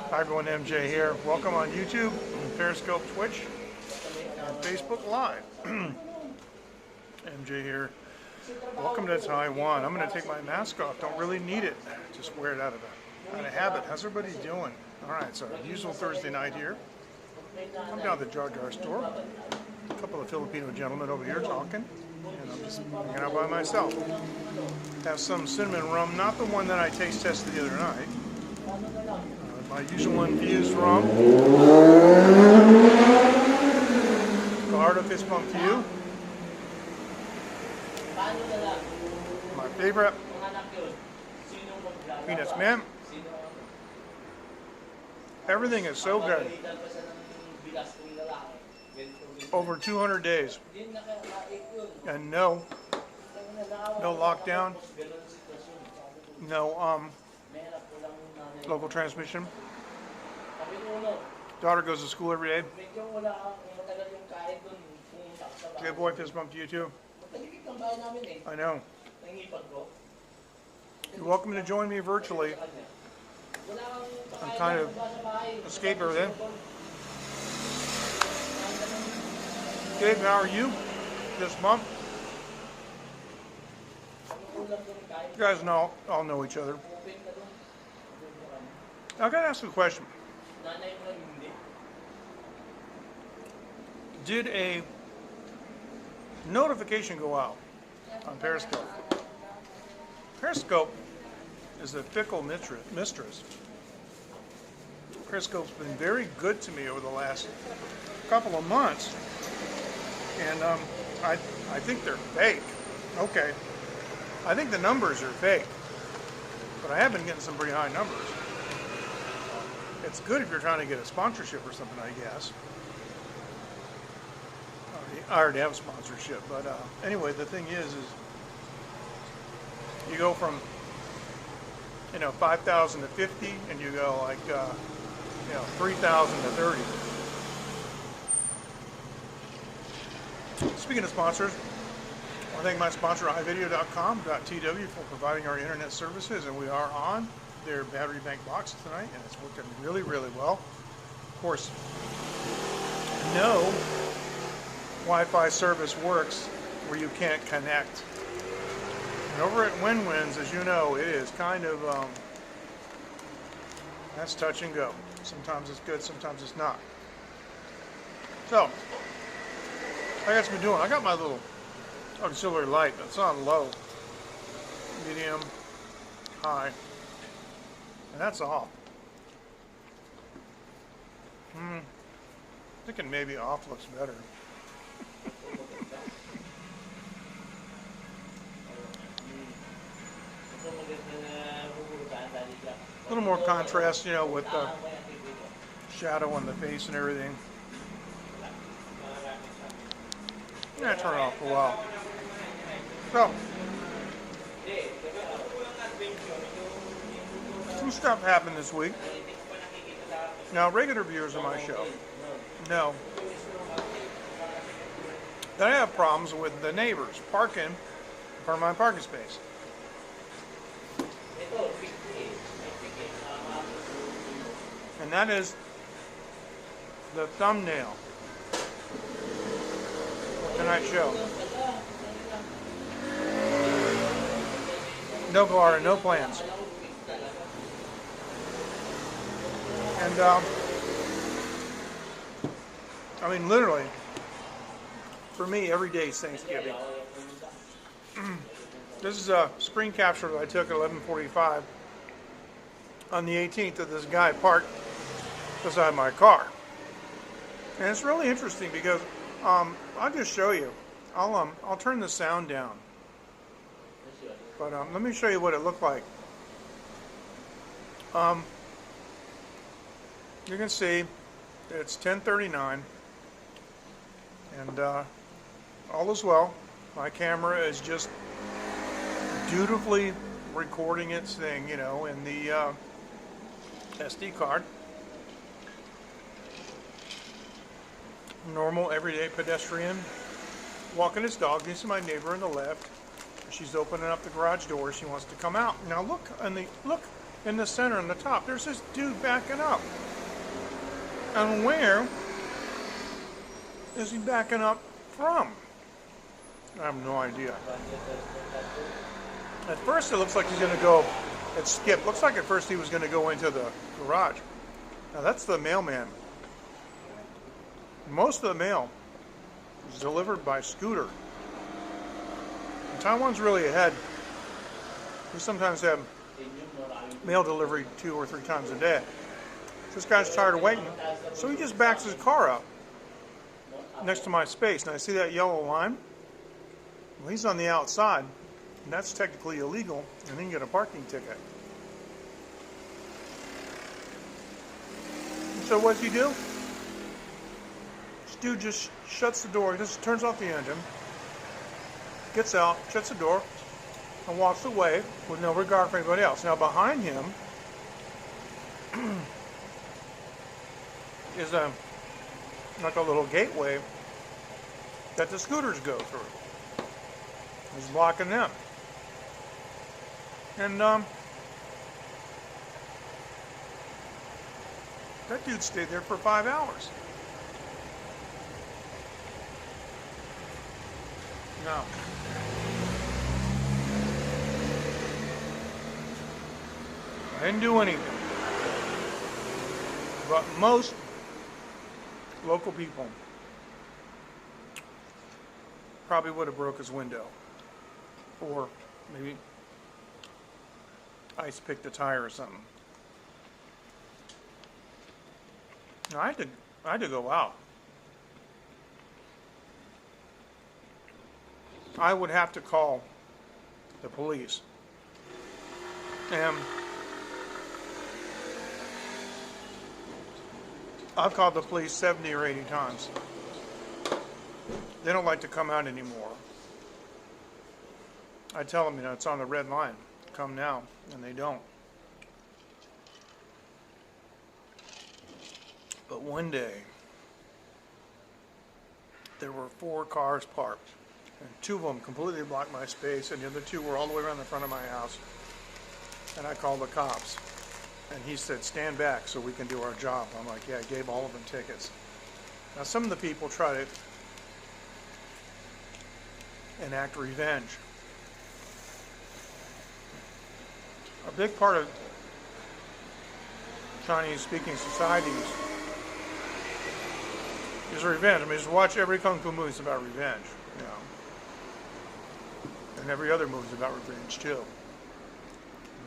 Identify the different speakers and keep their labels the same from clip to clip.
Speaker 1: Hi everyone, MJ here. Welcome on YouTube, Periscope, Twitch, and Facebook Live. MJ here. Welcome to Taiwan. I'm going to take my mask off. Don't really need it. Just wear it out of habit. How's everybody doing? Alright, so usual Thursday night here. I'm down at the Jar Jar store. A couple of Filipino gentlemen over here talking. And I'm just hanging out by myself. Have some cinnamon rum, not the one that I taste tested the other night. My usual infused rum. Fajardo fist bump to you. My favorite. Peanuts mint. Everything is so good. Over 200 days. And no lockdown. No local transmission. Daughter goes to school every day. Good boy, fist bump to you too. I know. You're welcome to join me virtually. I'm kind of escape everything. Dave, how are you this month? You guys all know each other. I gotta ask you a question. Did a notification go out on Periscope? Periscope is a fickle mistress. Periscope's been very good to me over the last couple of months, and I think they're fake. Okay, I think the numbers are fake, but I have been getting some pretty high numbers. It's good if you're trying to get a sponsorship or something, I guess. I already have a sponsorship, but anyway, the thing is you go from 5,000 to 50, and you go like 3,000 to 30. Speaking of sponsors, I want to thank my sponsor iVideo.com.tw for providing our internet services, and we are on their battery bank box tonight, and it's working really, really well. Of course, no Wi-Fi service works where you can't connect. And over at WinWins, as you know, it is kind of that's touch and go. Sometimes it's good, sometimes it's not. So I got some doing. I got my little auxiliary light. It's on low, medium, high. And that's off. Thinking maybe off looks better. A little more contrast, with the shadow on the face and everything. Yeah, turn it off for a while. So, some stuff happened this week. Now, regular viewers of my show know that I have problems with the neighbors parking in front of my parking space. And that is the thumbnail of tonight's show. No car, no plans. And, I mean, literally, for me, every day is Thanksgiving. This is a screen capture that I took at 11:45 on the 18th of this guy parked beside my car. And it's really interesting because, I'll just show you. I'll turn the sound down. But let me show you what it looked like. You can see it's 10:39, and all is well. My camera is just dutifully recording its thing, in the SD card. Normal, everyday pedestrian walking his dog. This is my neighbor on the left. She's opening up the garage door. She wants to come out. Now look in the center and the top. There's this dude backing up. And where is he backing up from? I have no idea. At first it looks like he's going to go, it skipped. Looks like at first he was going to go into the garage. Now that's the mailman. Most of the mail is delivered by scooter. And Taiwan's really ahead. We sometimes have mail delivery 2 or 3 times a day. This guy's tired of waiting, so he just backs his car up next to my space. And I see that yellow line. Well, he's on the outside, and that's technically illegal, and he can get a parking ticket. So what's he do? This dude just shuts the door. He just turns off the engine, gets out, shuts the door, and walks away with no regard for anybody else. Now behind him is like a little gateway that the scooters go through. He's blocking them. And that dude stayed there for 5 hours. Now, I didn't do anything. But most local people probably would have broke his window. Or maybe ice picked the tire or something. Now, I had to go out. I would have to call the police. And I've called the police 70 or 80 times. They don't like to come out anymore. I tell them, it's on the red line. Come now. And they don't. But one day, there were 4 cars parked. And 2 of them completely blocked my space, and the other 2 were all the way around the front of my house. And I called the cops. And he said, stand back so we can do our job. I'm like, yeah, I gave all of them tickets. Now, some of the people try to enact revenge. A big part of Chinese-speaking societies is revenge. I mean, just watch every kung fu movie is about revenge, And every other movie is about revenge, too. You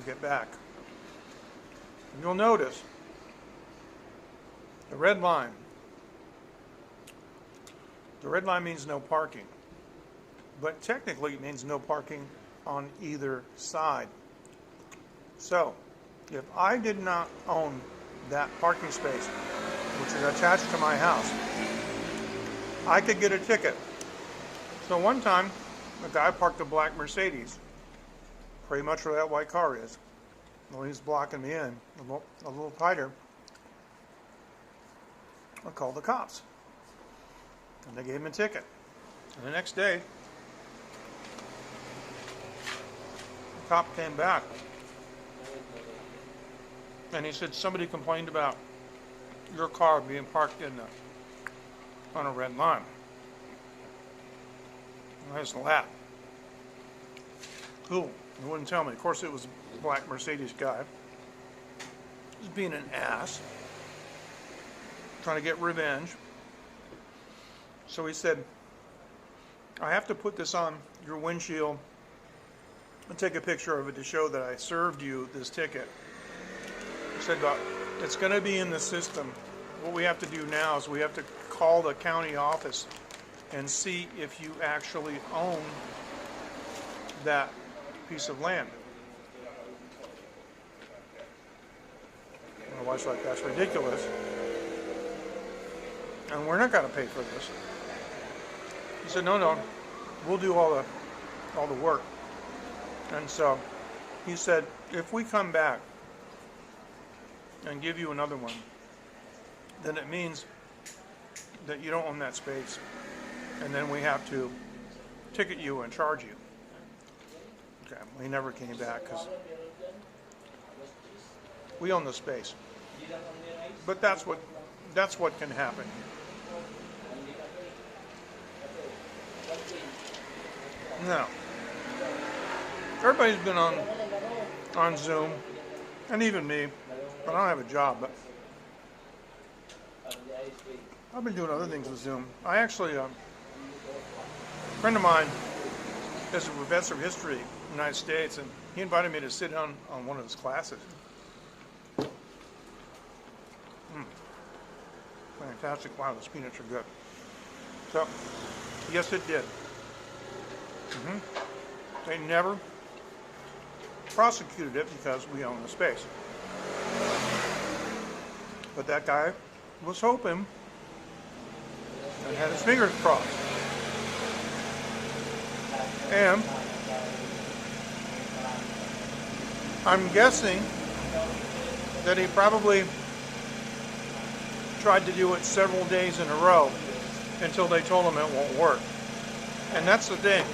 Speaker 1: get back. And you'll notice the red line. The red line means no parking. But technically it means no parking on either side. So, if I did not own that parking space, which is attached to my house, I could get a ticket. So one time, a guy parked a black Mercedes, pretty much where that white car is. Well, he's blocking me in a little tighter. I called the cops. And they gave him a ticket. And the next day, the cop came back. And he said, somebody complained about your car being parked on a red line. And I just laughed. Cool. He wouldn't tell me. Of course, it was a black Mercedes guy. He was being an ass. Trying to get revenge. So he said, I have to put this on your windshield and take a picture of it to show that I served you this ticket. He said, but it's going to be in the system. What we have to do now is we have to call the county office and see if you actually own that piece of land. My wife's like, that's ridiculous. And we're not going to pay for this. He said, no, we'll do all the work. And so he said, if we come back and give you another one, then it means that you don't own that space. And then we have to ticket you and charge you. Okay, well, he never came back because We own the space. But that's what can happen here. Now, everybody's been on Zoom, and even me, but I don't have a job, but I've been doing other things with Zoom. I actually, a friend of mine is a professor of history in the United States, and he invited me to sit on one of his classes. Fantastic. Wow, the peanuts are good. So, yes, it did. They never prosecuted it because we own the space. But that guy was hoping and had his fingers crossed. And I'm guessing that he probably tried to do it several days in a row until they told him it won't work. And that's the thing.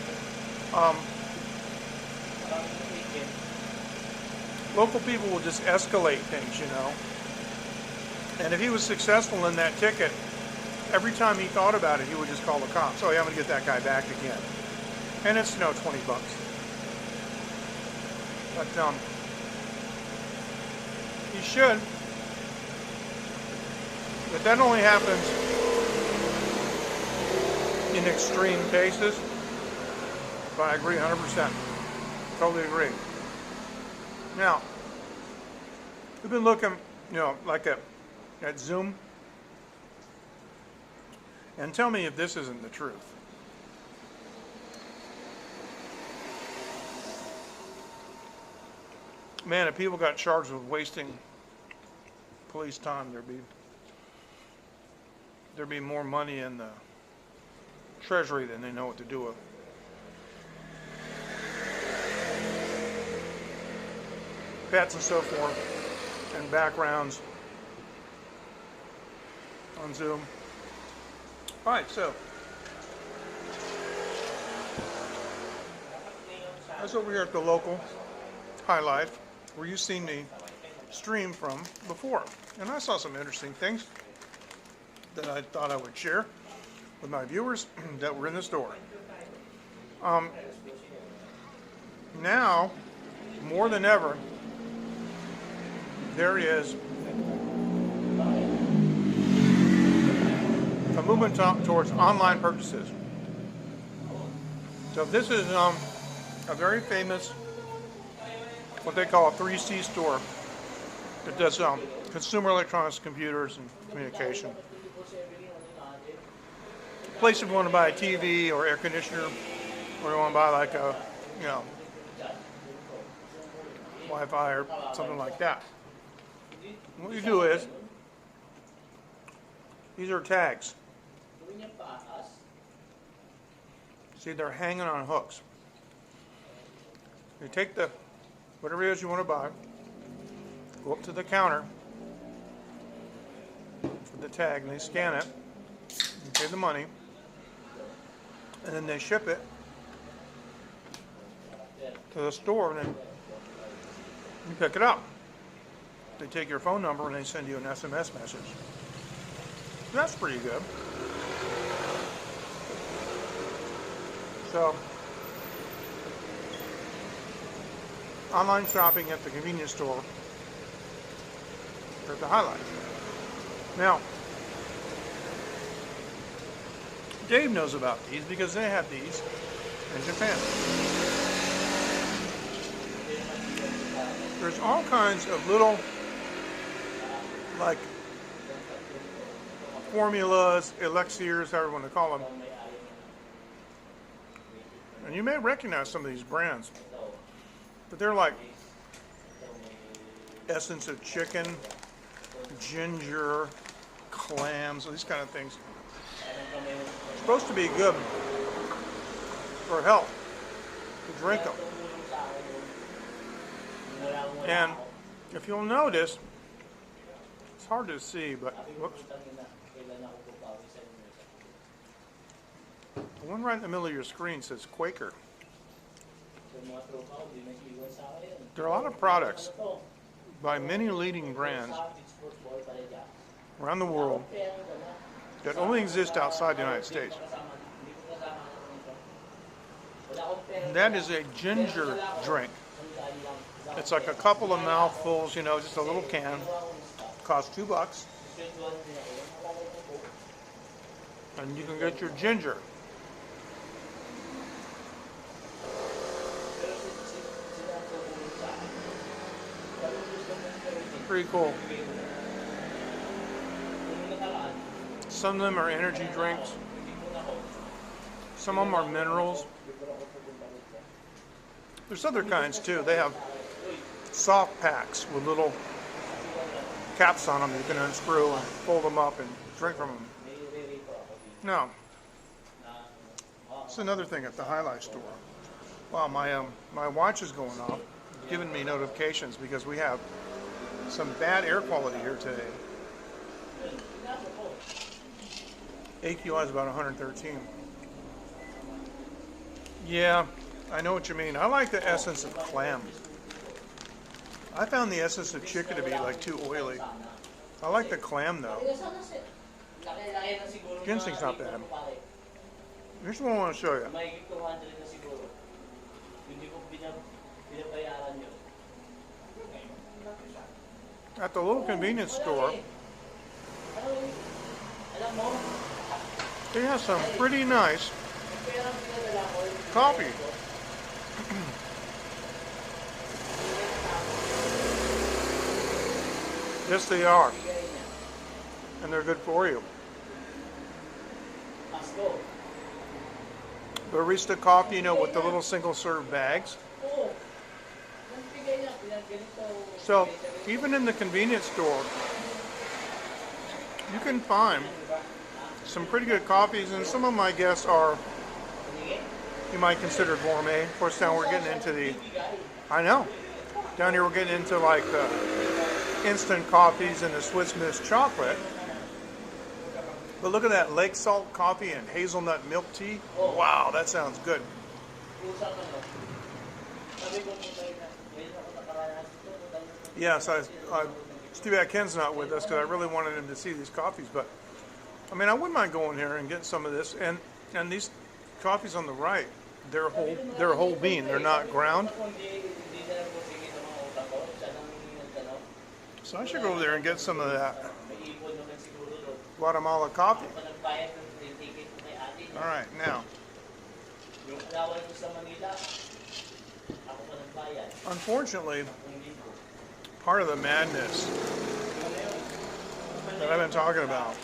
Speaker 1: Local people will just escalate things, you know. And if he was successful in that ticket, every time he thought about it, he would just call the cops. Oh, yeah, I'm going to get that guy back again. And it's, $20 bucks. But he should. But that only happens in extreme cases. But I agree 100%. Totally agree. Now, we've been looking, like at Zoom. And tell me if this isn't the truth. Man, if people got charged with wasting police time, there'd be more money in the treasury than they know what to do with. Pets and so forth, and backgrounds on Zoom. All right, so I was over here at the local High Life, where you've seen me stream from before, and I saw some interesting things that I thought I would share with my viewers that were in the store. Now, more than ever, there is a movement towards online purchases. So this is a very famous, what they call a 3C store that does consumer electronics, computers, and communication. A place if you want to buy a TV or air conditioner, or you want to buy like a, Wi-Fi or something like that. What you do is, these are tags. See, they're hanging on hooks. You take whatever it is you want to buy, go up to the counter with the tag, and they scan it, you pay the money, and then they ship it to the store, and then you pick it up. They take your phone number and they send you an SMS message. That's pretty good. So, online shopping at the convenience store are the highlights. Now, Dave knows about these because they have these in Japan. There's all kinds of little, like, formulas, elixirs, however you want to call them. And you may recognize some of these brands, but they're like essence of chicken, ginger, clams, these kind of things. It's supposed to be good for health, to drink them. And if you'll notice, it's hard to see, but whoops. The one right in the middle of your screen says Quaker. There are a lot of products by many leading brands around the world that only exist outside the United States. And that is a ginger drink. It's like a couple of mouthfuls, you know, just a little can. Costs $2. And you can get your ginger. Pretty cool. Some of them are energy drinks. Some of them are minerals. There's other kinds too. They have soft packs with little caps on them you can unscrew and fold them up and drink from them. Now, it's another thing at the Highlight store. Wow, my watch is going off, giving me notifications because we have some bad air quality here today. AQI is about 113. Yeah, I know what you mean. I like the essence of clam. I found the essence of chicken to be like too oily. I like the clam though. Ginseng's not bad. Here's what I want to show you. At the little convenience store, they have some pretty nice coffee. Yes, they are. And they're good for you. Barista coffee, you know, with the little single-serve bags. So, even in the convenience store, you can find some pretty good coffees, and some of them, I guess, are, you might consider gourmet. Of course, now we're getting into the, I know, down here we're getting into like the instant coffees and the Swiss Miss chocolate. But look at that lake salt coffee and hazelnut milk tea. Wow, that sounds good. Yes, Steve Ken's not with us because I really wanted him to see these coffees. But I mean, I wouldn't mind going here and getting some of this. And these coffees on the right, they're a whole bean. They're not ground. So I should go over there and get some of that Guatemala coffee. All right, now. Unfortunately, part of the madness that I've been talking about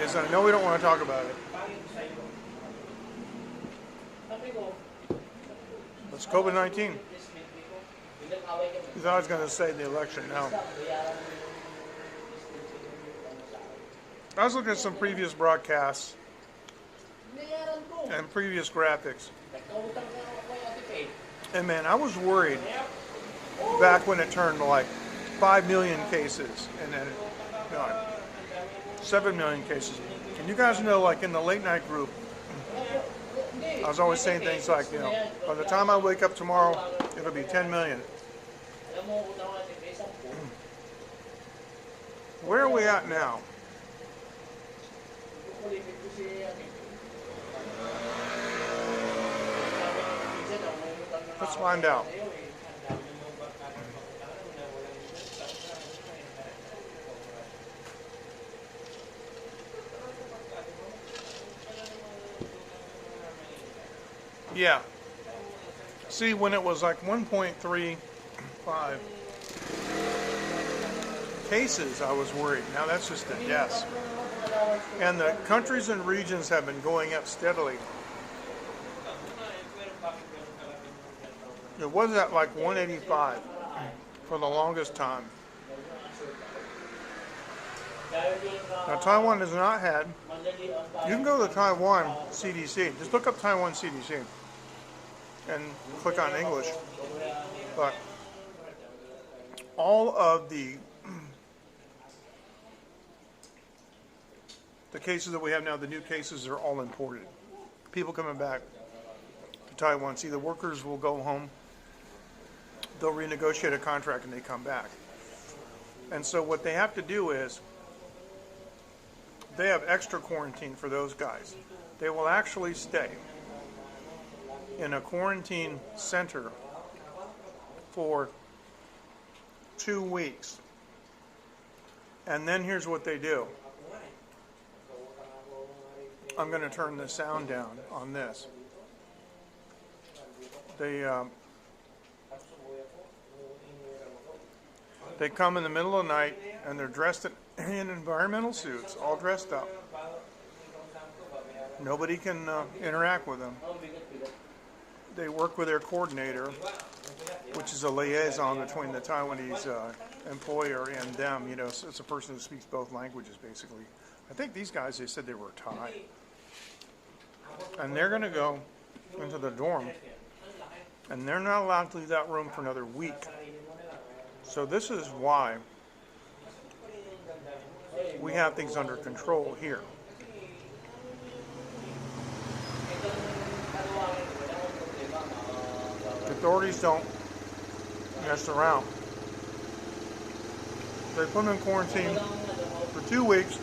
Speaker 1: is, I know we don't want to talk about it, it's COVID-19. You thought I was going to say the election. No. I was looking at some previous broadcasts and previous graphics. And man, I was worried back when it turned to like 5 million cases and then 7 million cases. And you guys know, like in the late night group, I was always saying things like, you know, by the time I wake up tomorrow, it'll be 10 million. Where are we at now? Let's find out. Yeah. See, when it was like 1.35 cases, I was worried. Now that's just a guess. And the countries and regions have been going up steadily. It was at like 185 for the longest time. Now Taiwan has not had, you can go to the Taiwan CDC, just look up Taiwan CDC and click on English. But all of the cases that we have now, the new cases are all imported. People coming back to Taiwan. See, the workers will go home they'll renegotiate a contract and they come back. And so what they have to do is they have extra quarantine for those guys. They will actually stay in a quarantine center for 2 weeks. And then here's what they do. I'm going to turn the sound down on this. They come in the middle of the night and they're dressed in environmental suits, all dressed up. Nobody can interact with them. They work with their coordinator, which is a liaison between the Taiwanese employer and them. You know, so it's a person who speaks both languages, basically. I think these guys, they said they were Thai. And they're going to go into the dorm, and they're not allowed to leave that room for another week. So this is why we have things under control here. The authorities don't mess around. They put them in quarantine for 2 weeks,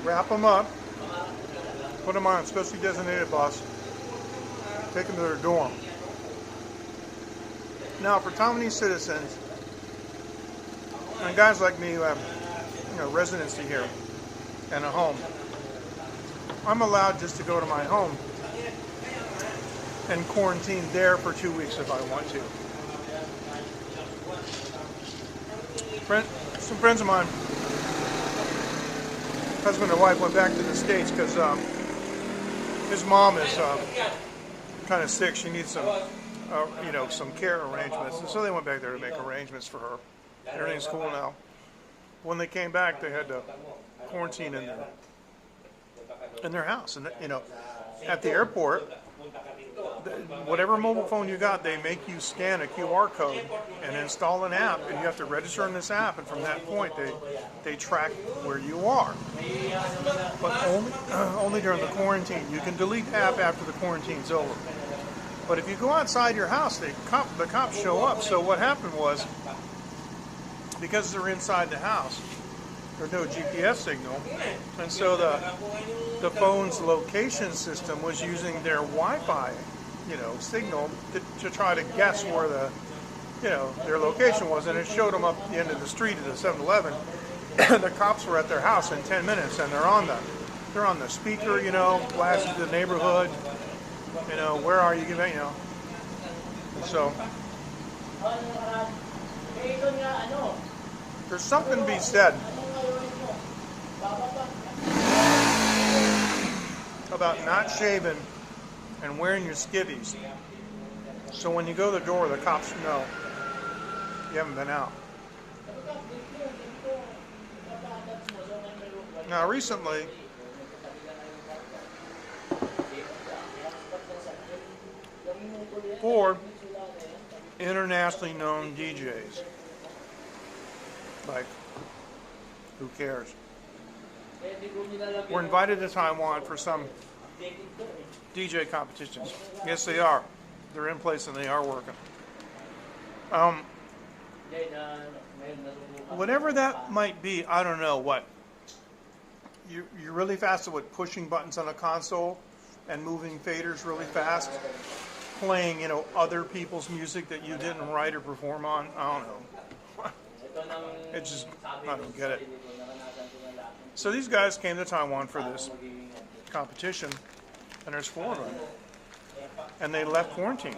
Speaker 1: wrap them up, put them on a specially designated bus, take them to their dorm. Now, for Taiwanese citizens and guys like me who have, residency here and a home, I'm allowed just to go to my home and quarantine there for 2 weeks if I want to. Some friends of mine, husband and wife, went back to the States because his mom is kind of sick. She needs some care arrangements, and so they went back there to make arrangements for her. Everything's cool now. When they came back, they had to quarantine in their house, and at the airport, whatever mobile phone you got, they make you scan a QR code and install an app, and you have to register in this app, and from that point they track where you are. But only during the quarantine. You can delete the app after the quarantine's over. But if you go outside your house, the cops show up. So what happened was, because they're inside the house, there's no GPS signal, and so the phone's location system was using their Wi-Fi signal to try to guess where their location was, and it showed them up the end of the street at the 7-Eleven. The cops were at their house in 10 minutes, and they're on the speaker, blasting the neighborhood, where are you, so there's something to be said about not shaving and wearing your skivvies. So when you go to the door, the cops know you haven't been out. Now recently, four internationally known DJs, like, who cares, were invited to Taiwan for some DJ competitions. Yes, they are. They're in place and they are working. Whatever that might be, I don't know what. You're really fast at pushing buttons on a console and moving faders really fast, playing, other people's music that you didn't write or perform on. I don't know. I don't get it. So these guys came to Taiwan for this competition, and there's 4 of them. And they left quarantine.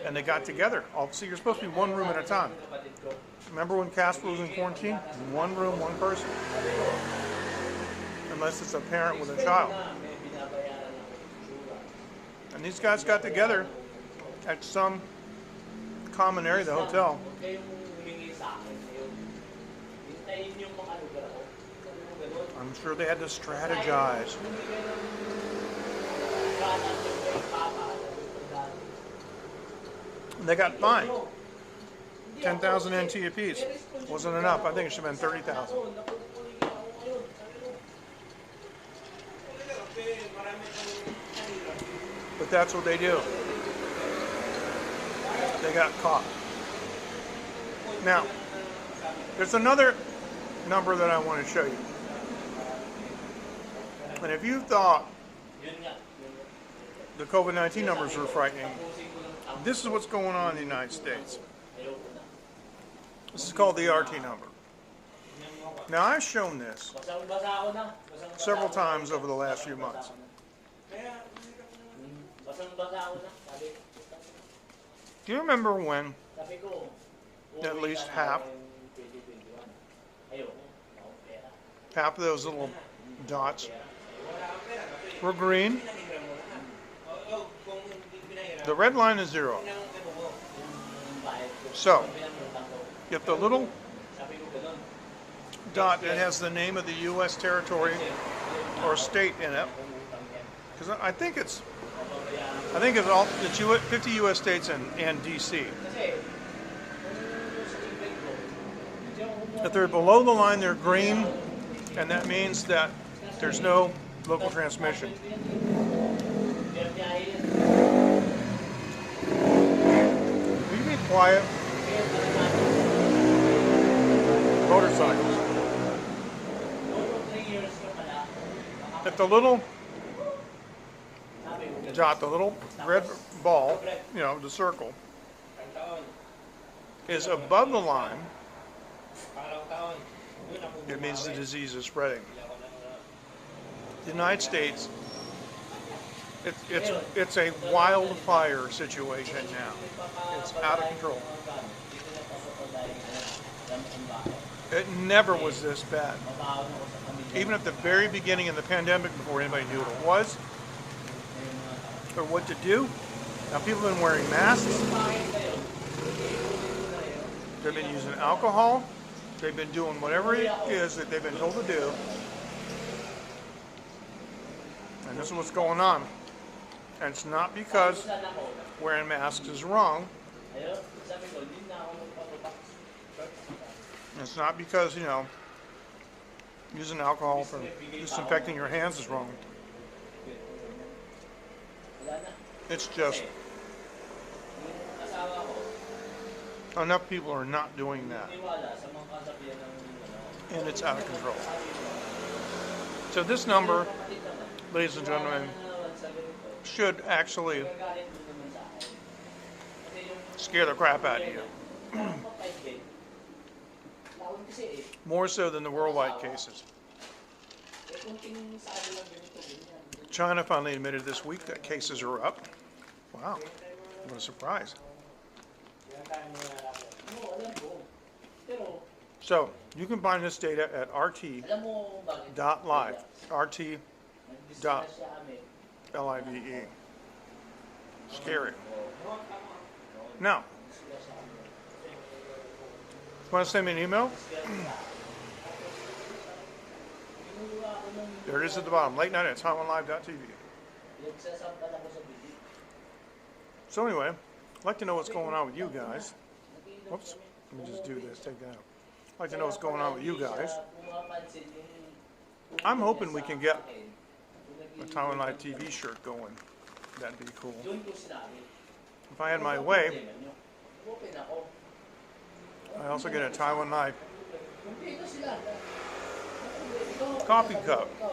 Speaker 1: And they got together. So you're supposed to be 1 room at a time. Remember when Casper was in quarantine? 1 room, 1 person. Unless it's a parent with a child. And these guys got together at some common area of the hotel. I'm sure they had to strategize. And they got fined. 10,000 NT apiece. Wasn't enough. I think it should have been 30,000. But that's what they do. they got caught. Now, there's another number that I want to show you. And if you thought the COVID-19 numbers were frightening, this is what's going on in the United States. This is called the RT number. Now, I've shown this several times over the last few months. Do you remember when at least half of those little dots were green? The red line is 0. So, if the little dot that has the name of the U.S. territory or state in it, because I think it's all 50 U.S. states and D.C. If they're below the line, they're green, and that means that there's no local transmission. Will you be quiet? Motorcycles. If the little dot, the little red ball, the circle, is above the line, it means the disease is spreading. The United States, it's a wildfire situation now. It's out of control. It never was this bad. Even at the very beginning of the pandemic, before anybody knew what it was or what to do. Now people have been wearing masks. They've been using alcohol. They've been doing whatever it is that they've been told to do. And this is what's going on. And it's not because wearing masks is wrong. It's not because, using alcohol for disinfecting your hands is wrong. It's just enough people are not doing that. And it's out of control. So this number, ladies and gentlemen, should actually scare the crap out of you. More so than the worldwide cases. China finally admitted this week that cases are up. Wow, what a surprise. So, you can find this data at rt.live. rt.live. Scary. Now, want to send me an email? There it is at the bottom. Late night at TaiwanLive.tv. So anyway, I'd like to know what's going on with you guys. Whoops. Let me just do this. Take that out. I'd like to know what's going on with you guys. I'm hoping we can get a Taiwan Live TV shirt going. That'd be cool. If I had my way, I also get a Taiwan Live coffee cup. I'm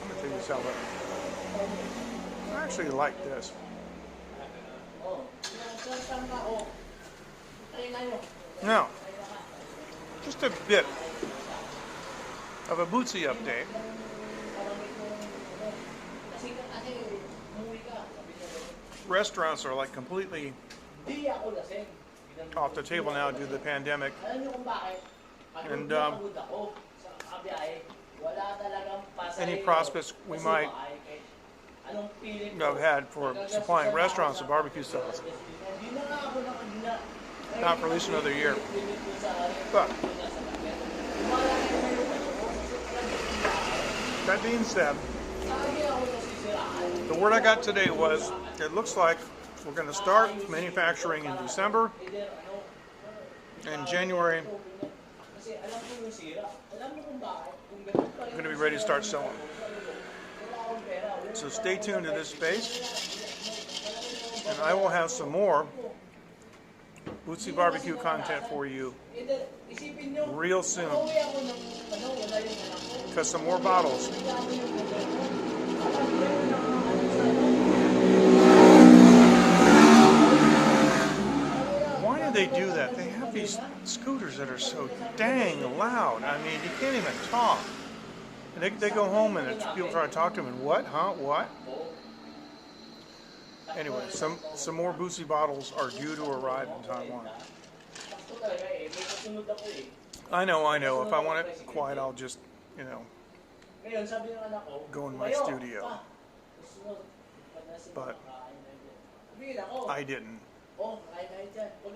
Speaker 1: going to take this out. I actually like this. Now, just a bit of a Bootsy update. Restaurants are like completely off the table now due to the pandemic. And any prospects we might have had for supplying restaurants with barbecue sauce, not for at least another year. But that being said, the word I got today was it looks like we're going to start manufacturing in December. In January, we're going to be ready to start selling. So stay tuned to this space, and I will have some more Bootsy Barbecue content for you real soon. Because some more bottles. Why do they do that? They have these scooters that are so dang loud. I mean, you can't even talk. And they go home and people try to talk to them and what? Huh? What? Anyway, some more Bootsy bottles are due to arrive in Taiwan. I know. If I want it quiet, I'll just, go in my studio. But I didn't.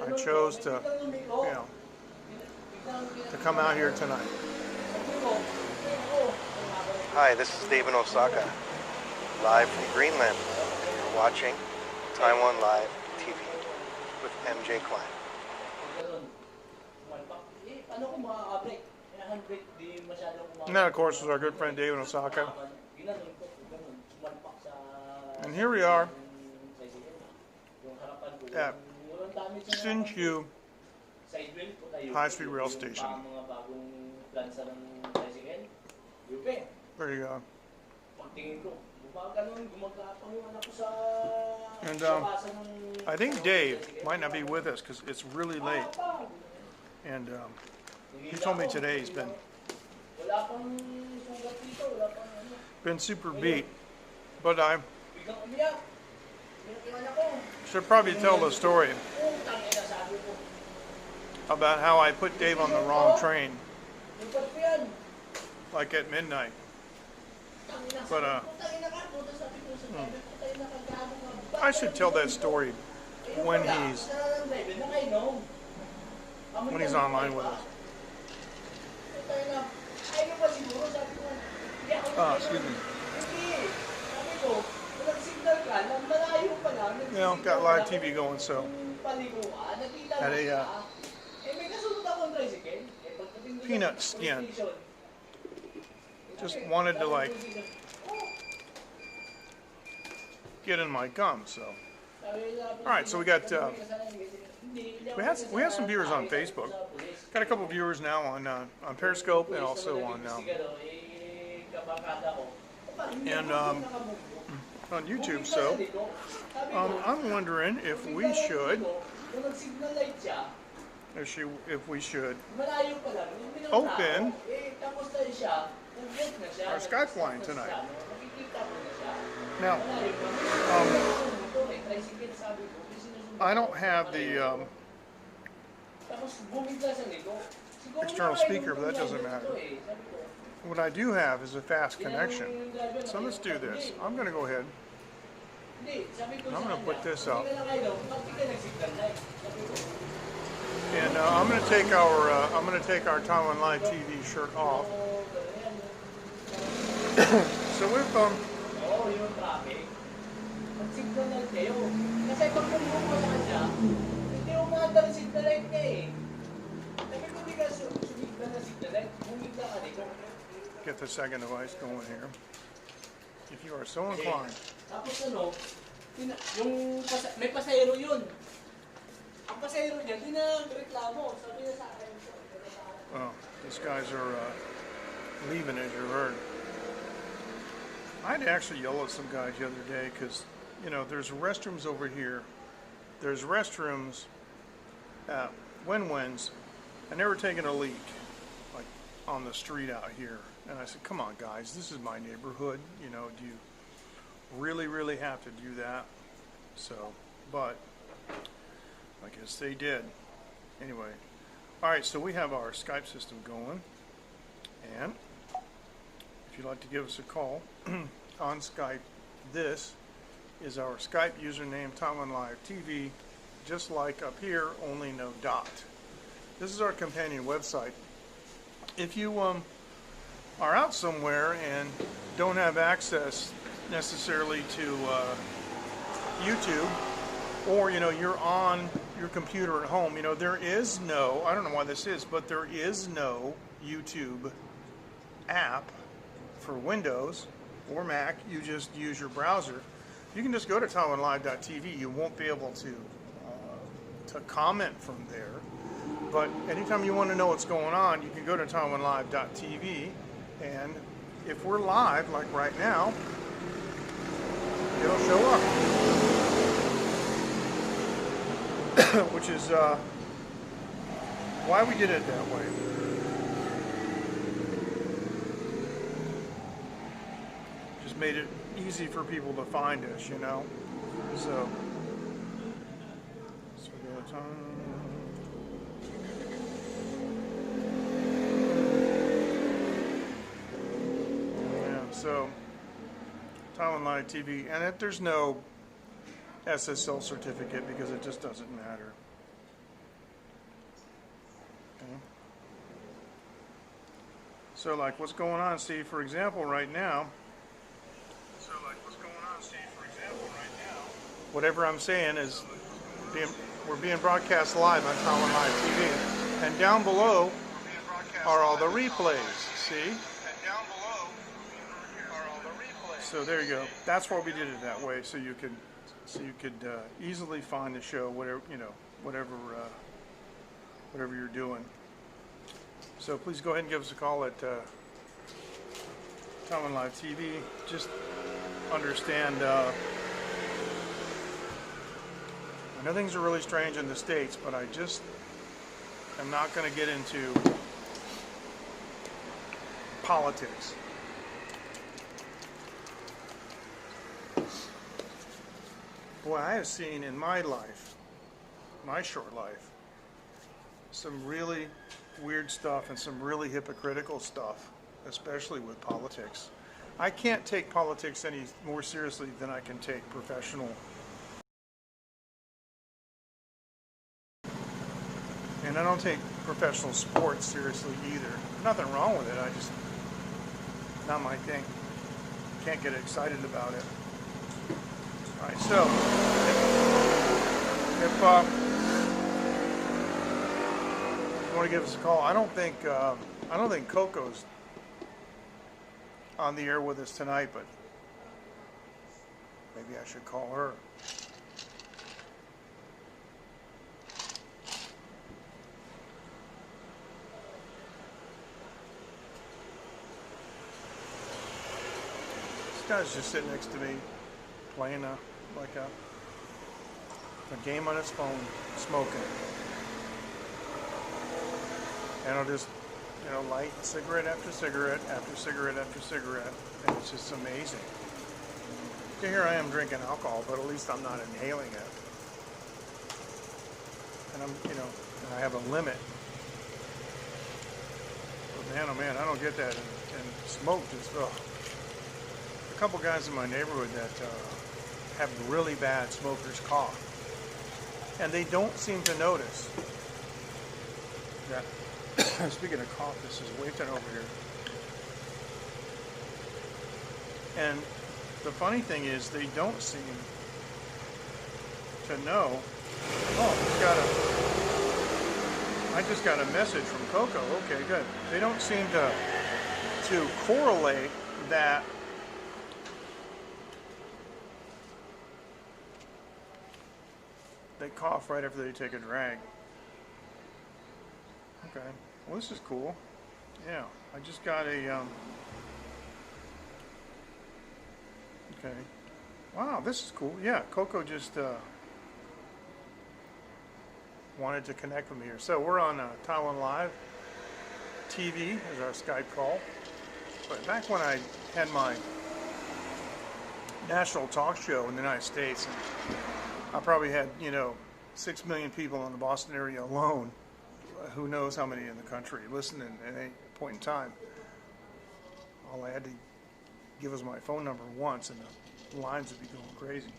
Speaker 1: I chose to come out here tonight.
Speaker 2: Hi, this is Dave in Osaka, live from Greenland. You're watching Taiwan Live TV with MJ Klein.
Speaker 1: And that, of course, was our good friend Dave in Osaka. And here we are at Hsinchu High-Speed Rail Station. There you go. And I think Dave might not be with us because it's really late. And he told me today he's been super beat. But I should probably tell the story about how I put Dave on the wrong train, like at midnight. But I should tell that story when he's online with us. Excuse me. Got live TV going, so had a peanut skin. Just wanted to get in my gum. So, all right. So we got we have some viewers on Facebook. Got a couple of viewers now on Periscope and also on YouTube. So I'm wondering if we should open our Skype line tonight. Now, I don't have the external speaker, but that doesn't matter. What I do have is a fast connection. So let's do this. I'm going to go ahead. I'm going to put this up. And I'm going to take our Taiwan Live TV shirt off. So if get the second device going here, if you are so inclined.
Speaker 3: May pasahero yun. Ang pasahero niya, reklamo. Sabi niya sa akin.
Speaker 1: Well, these guys are leaving, as you heard. I had to actually yell at some guys the other day because, there's restrooms over here. There's restrooms at Win-Win's, and they were taking a leak, like on the street out here. And I said, come on, guys, this is my neighborhood. Do you really have to do that? So, but I guess they did. Anyway, all right, so we have our Skype system going. And if you'd like to give us a call on Skype, this is our Skype username, Taiwan Live TV, just like up here, only no dot. This is our companion website. If you are out somewhere and don't have access necessarily to YouTube, or you're on your computer at home, there is no, I don't know why this is, but there is no YouTube app for Windows or Mac, you just use your browser. You can just go to TaiwanLive.tv. You won't be able to comment from there. But anytime you want to know what's going on, you can go to TaiwanLive.tv, and if we're live, like right now, it'll show up. Which is why we did it that way. Just made it easy for people to find us, you know. So go to So Taiwan Live TV, and there's no SSL certificate because it just doesn't matter. Okay. So like what's going on, Steve, for example, right now. Whatever I'm saying is we're being broadcast live on Taiwan Live TV. And down below are all the replays, see? So there you go. That's why we did it that way, so you could easily find the show, whatever whatever you're doing. So please go ahead and give us a call at Taiwan Live TV. Just understand. I know things are really strange in the States, but I just am not going to get into politics. Boy, I have seen in my life, my short life, some really weird stuff and some really hypocritical stuff, especially with politics. I can't take politics any more seriously than I can take professional. And I don't take professional sports seriously either. Nothing wrong with it. I just, not my thing. Can't get excited about it. All right, so if you want to give us a call, I don't think Coco's on the air with us tonight, but maybe I should call her. This guy's just sitting next to me, playing a game on his phone, smoking. And I'll just, light cigarette after cigarette after cigarette after cigarette, and it's just amazing. Okay, here I am drinking alcohol, but at least I'm not inhaling it. And and I have a limit. But man, oh man, I don't get that. And smoke just, ugh. A couple guys in my neighborhood that have really bad smoker's cough, and they don't seem to notice that. Speaking of cough, this is wafting over here. And the funny thing is, they don't seem to know. Oh, I just got a message from Coco. Okay, good. They don't seem to correlate that. They cough right after they take a drag. Okay. Well, this is cool. Yeah, I just got a. Okay. Wow, this is cool. Yeah, Coco just wanted to connect with me here. So we're on Taiwan Live TV as our Skype call. But back when I had my national talk show in the United States, and I probably had 6 million people in the Boston area alone. Who knows how many in the country listening at any point in time. All I had to give was my phone number once, and the lines would be going crazy.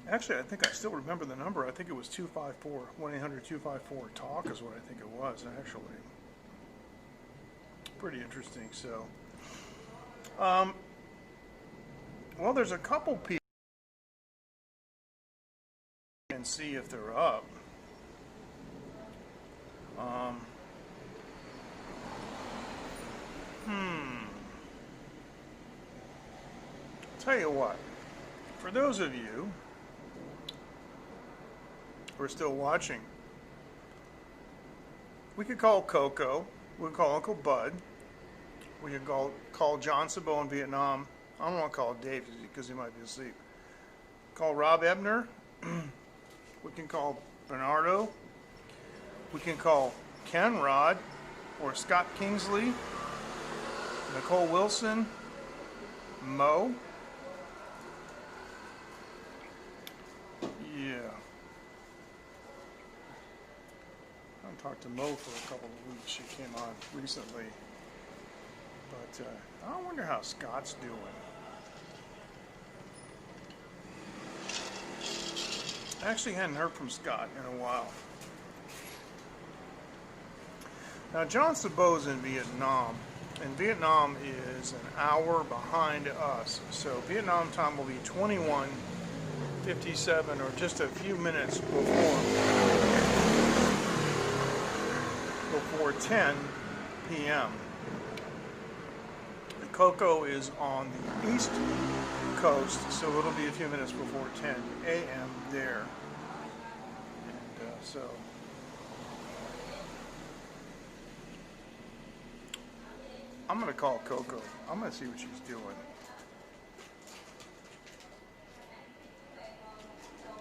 Speaker 1: Actually, I think I still remember the number. I think it was 254, 1-800-254-TALK is what I think it was, actually. Pretty interesting. So, well, there's a couple people and see if they're up. Tell you what, for those of you who are still watching, we could call Coco, we could call Uncle Bud, we could call John Sabo in Vietnam. I don't want to call Dave because he might be asleep. Call Rob Ebner. We can call Bernardo. We can call Ken Rod or Scott Kingsley, Nicole Wilson, Mo. Yeah. I haven't talked to Mo for a couple of weeks. She came on recently. But I wonder how Scott's doing. I actually hadn't heard from Scott in a while. Now, John Sabo's in Vietnam, and Vietnam is an hour behind us. So Vietnam time will be 21:57, or just a few minutes before 10 p.m. Coco is on the east coast, so it'll be a few minutes before 10 a.m. there. And so I'm going to call Coco. I'm going to see what she's doing.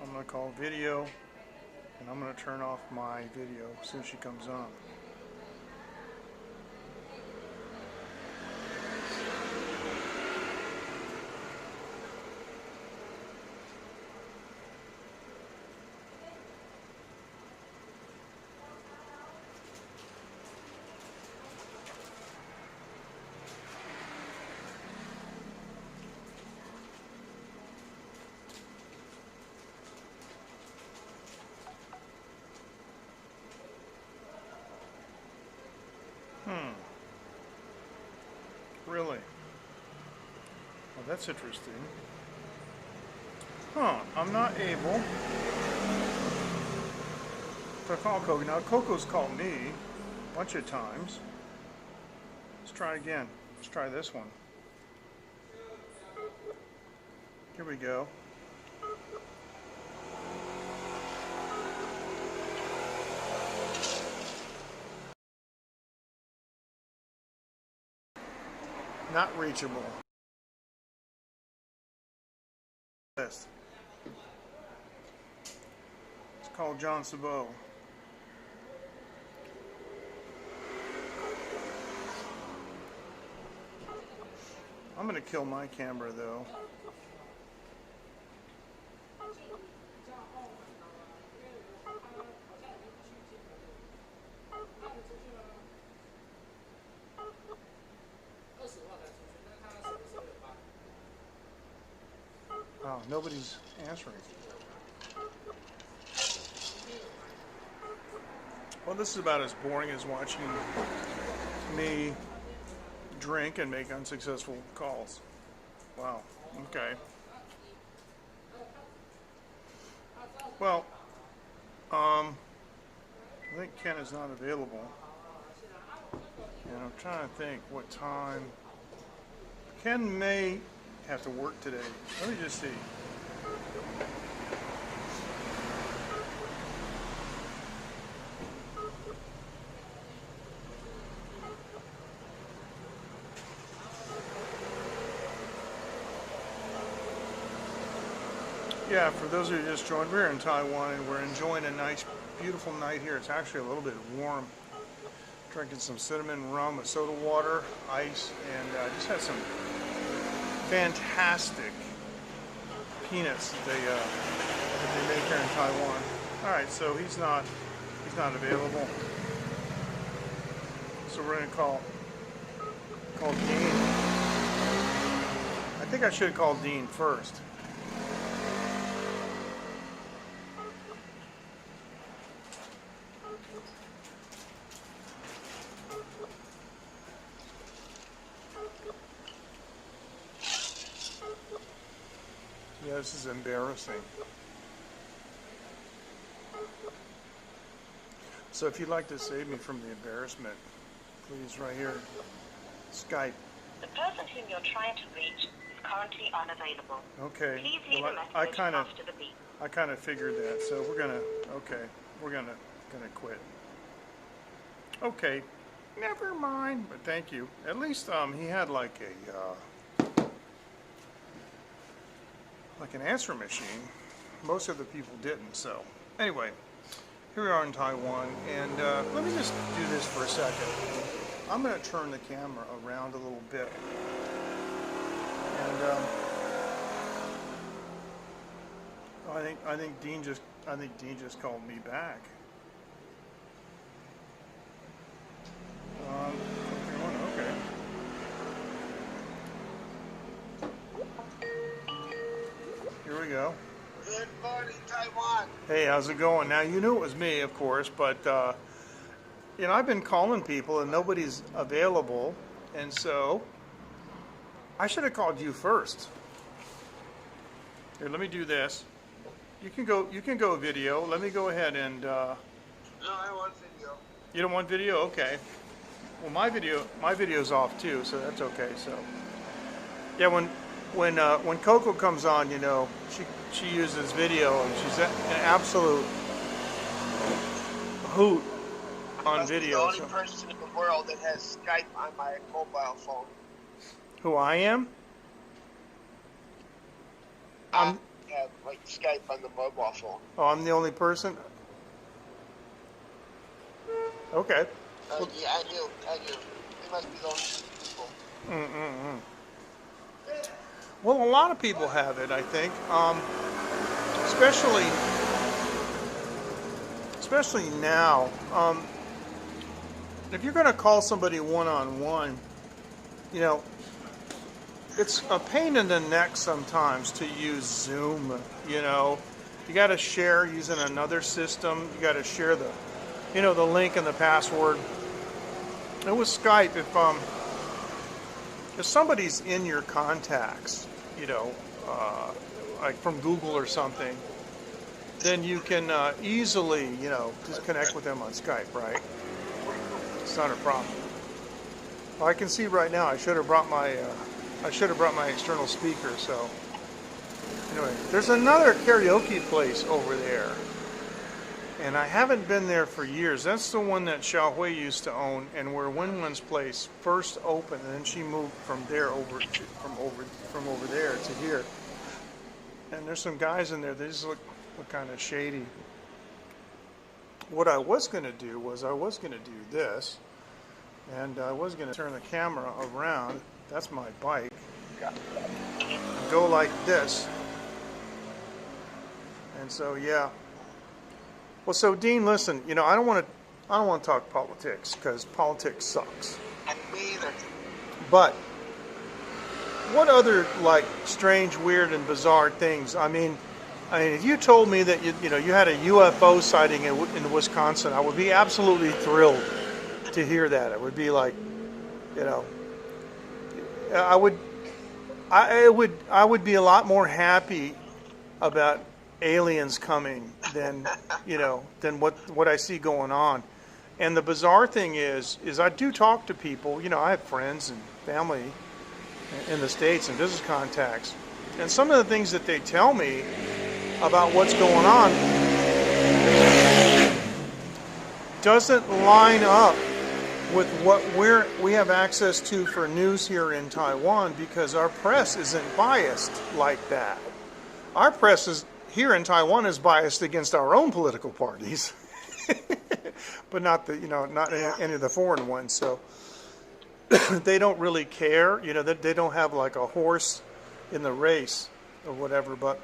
Speaker 1: I'm going to call video, and I'm going to turn off my video as soon as she comes on. Really? Well, that's interesting. I'm not able to call Coco. Now, Coco's called me a bunch of times. Let's try again. Let's try this one. Here we go. Not reachable. Let's call John Sabo. I'm going to kill my camera though. Oh, nobody's answering. Well, this is about as boring as watching me drink and make unsuccessful calls. Wow. Okay. Well, I think Ken is not available. And I'm trying to think what time. Ken may have to work today. Let me just see. Yeah, for those of you who just joined, we're in Taiwan and we're enjoying a nice, beautiful night here. It's actually a little bit warm. Drinking some cinnamon rum with soda water, ice, and just had some fantastic peanuts that they make here in Taiwan. All right, so he's not available. So we're gonna call Dean. I think I should call Dean first. Yeah, this is embarrassing. So if you'd like to save me from the embarrassment, please, right here, Skype.
Speaker 4: The person whom you're trying to reach is currently unavailable.
Speaker 1: Okay.
Speaker 4: Please leave
Speaker 1: Well,
Speaker 4: a message
Speaker 1: I kind of
Speaker 4: after the beep.
Speaker 1: figured that. So we're gonna quit. Okay. Never mind. But thank you. At least he had like an answer machine. Most of the people didn't. So anyway, here we are in Taiwan, and let me just do this for a second. I'm going to turn the camera around a little bit, and I think Dean just called me back. Okay. Here we go.
Speaker 3: Good morning, Taiwan.
Speaker 1: Hey, how's it going? Now, you knew it was me, of course, but, you know, I've been calling people and nobody's available, and so I should have called you first. Here, let me do this. You can go video. Let me go ahead and,
Speaker 3: No, I want video.
Speaker 1: you don't want video? Okay. Well, my video's off too, so that's okay, so. Yeah, when Coco comes on, you know, she uses video, and she's an absolute hoot on video.
Speaker 3: I'm the only person in the world that has Skype on my mobile phone.
Speaker 1: Who I am?
Speaker 3: I have like Skype on the mobile phone.
Speaker 1: Oh, I'm the only person? Okay.
Speaker 3: Yeah, I do. They must be the only people.
Speaker 1: Well, a lot of people have it, I think. Especially now. If you're going to call somebody one-on-one, you know, it's a pain in the neck sometimes to use Zoom, you know. You got to share using another system. You got to share the link and the password. And with Skype, if somebody's in your contacts, you know, like from Google or something, then you can easily, you know, just connect with them on Skype, right? It's not a problem. Well, I can see right now. I should have brought my external speaker. So anyway, there's another karaoke place over there, and I haven't been there for years. That's the one that Xiaohui used to own, and where Wenwen's place first opened, and then she moved from there over there to here. And there's some guys in there. They just look kind of shady. What I was going to do was I was going to do this, and I was going to turn the camera around. That's my bike. And go like this. And so yeah. Well, so Dean, listen. You know, I don't want to talk politics because politics sucks.
Speaker 3: And me either.
Speaker 1: But what other like strange, weird, and bizarre things? I mean, if you told me that you had a UFO sighting in Wisconsin, I would be absolutely thrilled to hear that. It would be like, you know, I would be a lot more happy about aliens coming than what I see going on. And the bizarre thing is I do talk to people. You know, I have friends and family in the States and business contacts, and some of the things that they tell me about what's going on doesn't line up with what we have access to for news here in Taiwan, because our press isn't biased like that. Our press here in Taiwan is biased against our own political parties, but not any of the foreign ones. So they don't really care. You know, they don't have like a horse in the race or whatever. But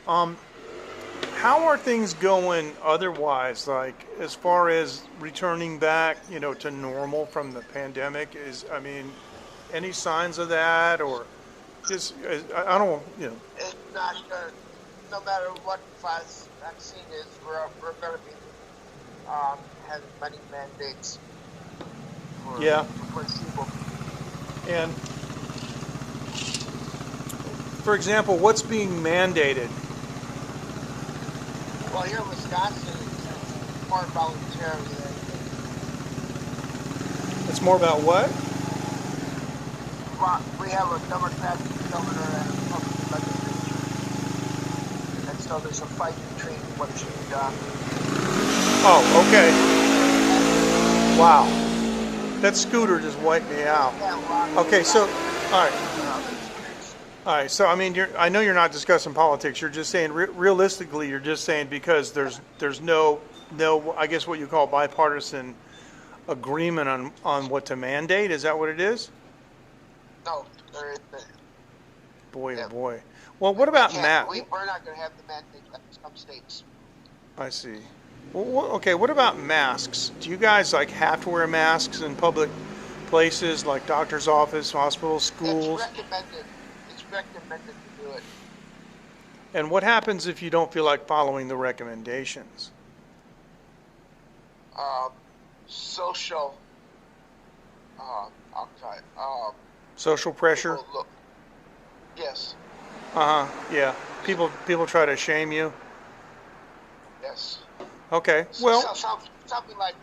Speaker 1: how are things going otherwise? Like as far as returning back, you know, to normal from the pandemic? Any signs of that, or just I don't, you know.
Speaker 3: It's not good. No matter what vaccine is, we're going to be having many mandates. For people.
Speaker 1: And for example, what's being mandated?
Speaker 3: Well, here in Wisconsin, it's more voluntary than
Speaker 1: It's more about what?
Speaker 3: we have a Democratic governor and a Republican legislature, and so there's a fight between what should be done.
Speaker 1: Oh, okay. Wow. That scooter just wiped me out. Okay, so, all right. All right, so I mean, I know you're not discussing politics. You're just saying, realistically, you're just saying because there's no, I guess what you call bipartisan agreement on what to mandate. Is that what it is?
Speaker 3: No, there isn't.
Speaker 1: Boy, oh boy. Well, what about Matt?
Speaker 3: We're not going to have the mandate like some states.
Speaker 1: I see. Well, okay, what about masks? Do you guys like have to wear masks in public places like doctor's office, hospitals, schools?
Speaker 3: It's recommended. It's recommended to do it.
Speaker 1: And what happens if you don't feel like following the recommendations?
Speaker 3: Social. I'll try.
Speaker 1: Social pressure?
Speaker 3: Look. Yes.
Speaker 1: Yeah. People try to shame you.
Speaker 3: Yes.
Speaker 1: Okay. Well.
Speaker 3: Something like in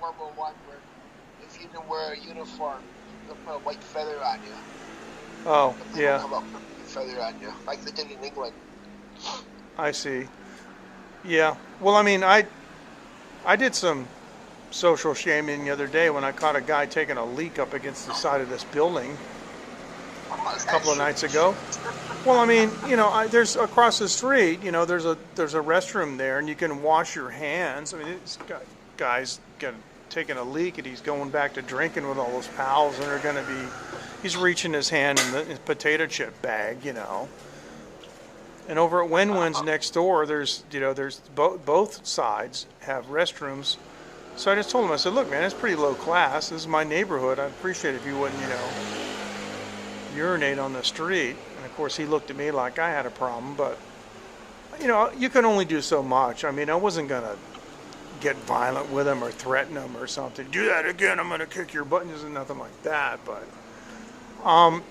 Speaker 3: World War I, where if you didn't wear a uniform, they'll put a white feather on you.
Speaker 1: Oh, yeah.
Speaker 3: Come up with a feather on you, like they did in England.
Speaker 1: I see. Yeah. Well, I mean, I did some social shaming the other day when I caught a guy taking a leak up against the side of this building a couple of nights ago. Well, I mean, you know, there's across the street, you know, there's a restroom there, and you can wash your hands. I mean, this guy's taking a leak, and he's going back to drinking with all those pals, and he's reaching his hand in the potato chip bag, you know. And over at Win-Win's next door, there's both sides have restrooms. So I just told him, I said, look, man, it's pretty low class. This is my neighborhood. I'd appreciate it if you wouldn't, urinate on the street. And of course, he looked at me like I had a problem, but, you can only do so much. I mean, I wasn't going to get violent with him or threaten him or something. Do that again, I'm going to kick your butt. There's nothing like that, but, all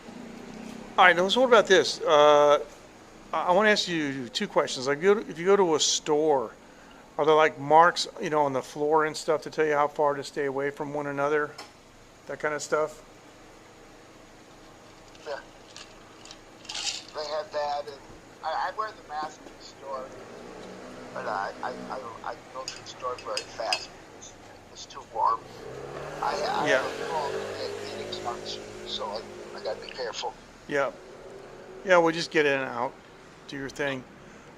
Speaker 1: right, now, so what about this? I want to ask you two questions. Like, if you go to a store, are there like marks, on the floor and stuff to tell you how far to stay away from one another? That kind of stuff?
Speaker 3: Yeah. They have that, and I wear the mask in the store, but I go to the store very fast because it's too warm. I have a small meetings function, so I got to be careful.
Speaker 1: Yeah. Yeah, we'll just get in and out. Do your thing.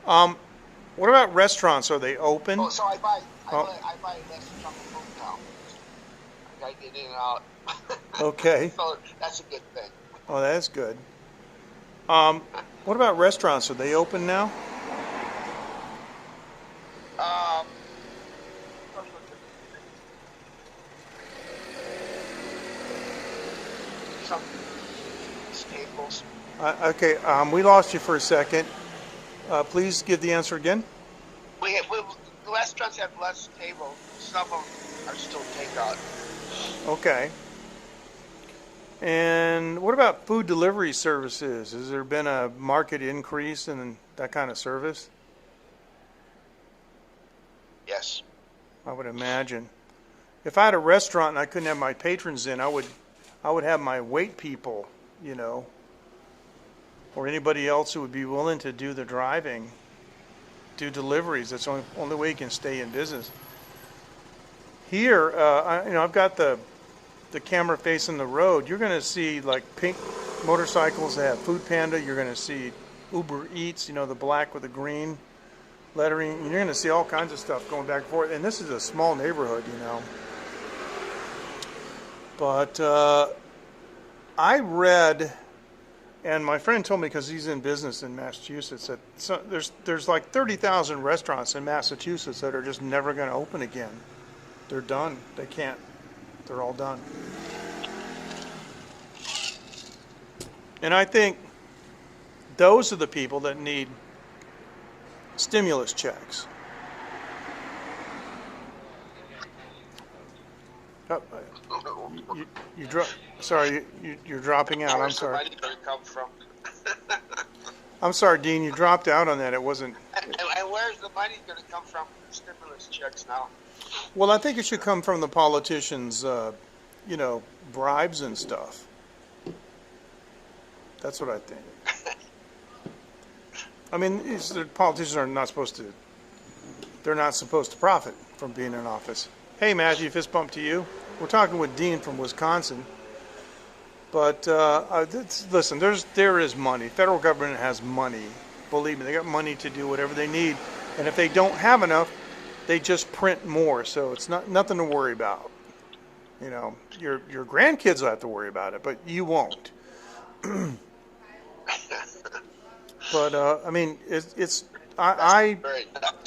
Speaker 1: What about restaurants? Are they open?
Speaker 3: Oh, so I buy less from the food now. I gotta get in and out.
Speaker 1: Okay.
Speaker 3: So that's a good thing.
Speaker 1: Oh, that's good. What about restaurants? Are they open now?
Speaker 3: Some staples.
Speaker 1: Okay, we lost you for a second. Please give the answer again.
Speaker 3: The restaurants have less tables. Some of them are still takeout.
Speaker 1: Okay. And what about food delivery services? Has there been a market increase in that kind of service?
Speaker 3: Yes.
Speaker 1: I would imagine. If I had a restaurant and I couldn't have my patrons in, I would have my wait people, or anybody else who would be willing to do the driving, do deliveries. That's the only way you can stay in business. Here, I've got the camera facing the road. You're going to see like pink motorcycles that have Food Panda. You're going to see Uber Eats, the black with the green lettering. You're going to see all kinds of stuff going back and forth. And this is a small neighborhood, But I read, and my friend told me, because he's in business in Massachusetts, that there's like 30,000 restaurants in Massachusetts that are just never going to open again. They're done. They can't. They're all done. And I think those are the people that need stimulus checks. You're dropping out. I'm sorry.
Speaker 3: Where's the money going to come from?
Speaker 1: I'm sorry, Dean. You dropped out on that. It wasn't.
Speaker 3: And where's the money going to come from? Stimulus checks now.
Speaker 1: Well, I think it should come from the politicians, bribes and stuff. That's what I think. I mean, the politicians are not supposed to. They're not supposed to profit from being in office. Hey, Matthew, fist bump to you. We're talking with Dean from Wisconsin. But listen, there is money. Federal government has money. Believe me, they got money to do whatever they need. And if they don't have enough, they just print more. So it's nothing to worry about. You know, your grandkids will have to worry about it, but you won't. But I mean,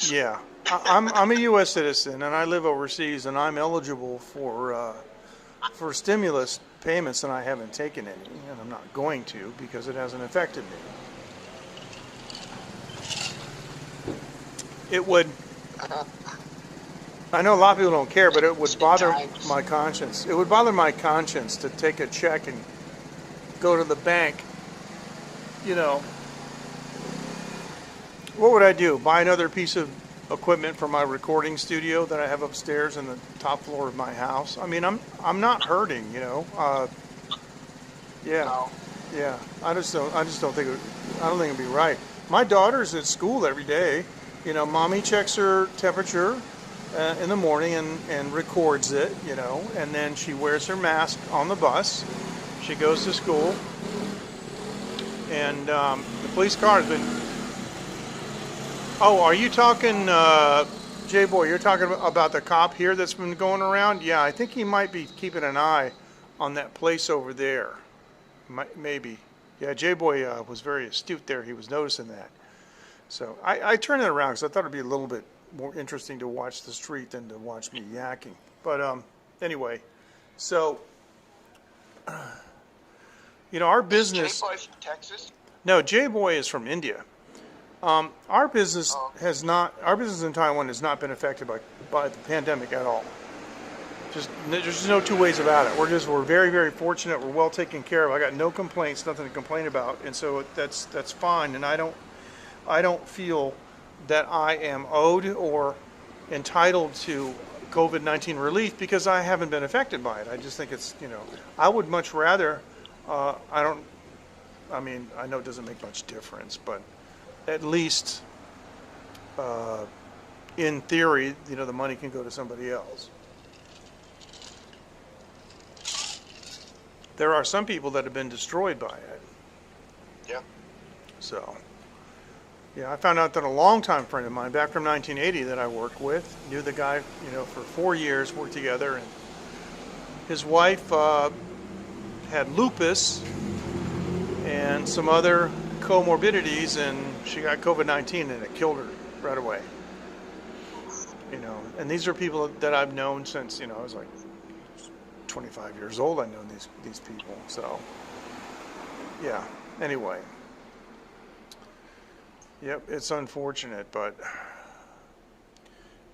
Speaker 1: yeah. I'm a U.S. citizen and I live overseas and I'm eligible for stimulus payments and I haven't taken any and I'm not going to because it hasn't affected me. It would. I know a lot of people don't care, but it would bother my conscience. It would bother my conscience to take a check and go to the bank. You know, what would I do? Buy another piece of equipment for my recording studio that I have upstairs in the top floor of my house? I mean, I'm not hurting, you know. Yeah, yeah. I just don't think I don't think it'd be right. My daughter's at school every day. You know, mommy checks her temperature in the morning and records it, you know, and then she wears her mask on the bus. She goes to school, and the police car has been. Oh, are you talking, J-Boy? You're talking about the cop here that's been going around? Yeah, I think he might be keeping an eye on that place over there. Maybe. Yeah, J-Boy was very astute there. He was noticing that. So I turned it around because I thought it'd be a little bit more interesting to watch the street than to watch me yakking. But anyway, so you know, our business.
Speaker 3: J-Boy's from Texas?
Speaker 1: No, J-Boy is from India. Our business has not. Our business in Taiwan has not been affected by the pandemic at all. There's just no two ways about it. We're very, very fortunate. We're well taken care of. I got no complaints, nothing to complain about, and so that's fine. And I don't feel that I am owed or entitled to COVID-19 relief because I haven't been affected by it. I just think it's, you know, I would much rather. I mean, I know it doesn't make much difference, but at least in theory, you know, the money can go to somebody else. There are some people that have been destroyed by it.
Speaker 3: Yeah.
Speaker 1: So, yeah, I found out that a longtime friend of mine, back from 1980, that I worked with, knew the guy, you know, for 4 years, worked together, and his wife had lupus and some other comorbidities, and she got COVID-19, and it killed her right away. You know, and these are people that I've known since, you know, I was like 25 years old. I've known these people. So, yeah. Anyway, yep, it's unfortunate, but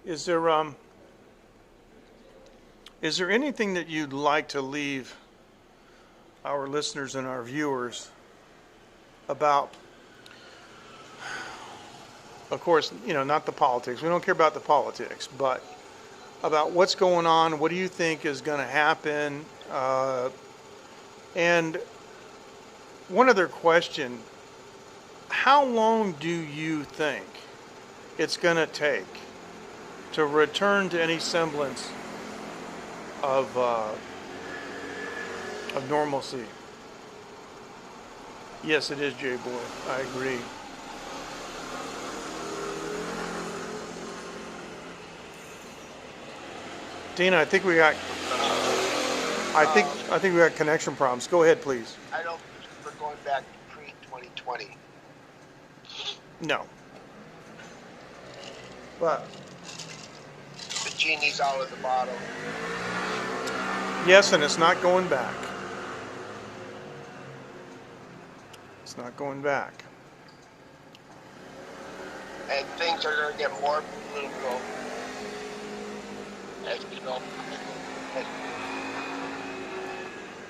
Speaker 1: is there anything that you'd like to leave our listeners and our viewers about? Of course, you know, not the politics. We don't care about the politics, but about what's going on. What do you think is going to happen? And one other question: how long do you think it's going to take to return to any semblance of normalcy? Yes, it is, J-Boy. I agree. Dina, I think we got connection problems. Go ahead, please.
Speaker 3: I don't think we're going back to pre-2020.
Speaker 1: No. But
Speaker 3: The genie's out of the bottle.
Speaker 1: yes, and it's not going back. It's not going back.
Speaker 3: And things are going to get more political. As you know,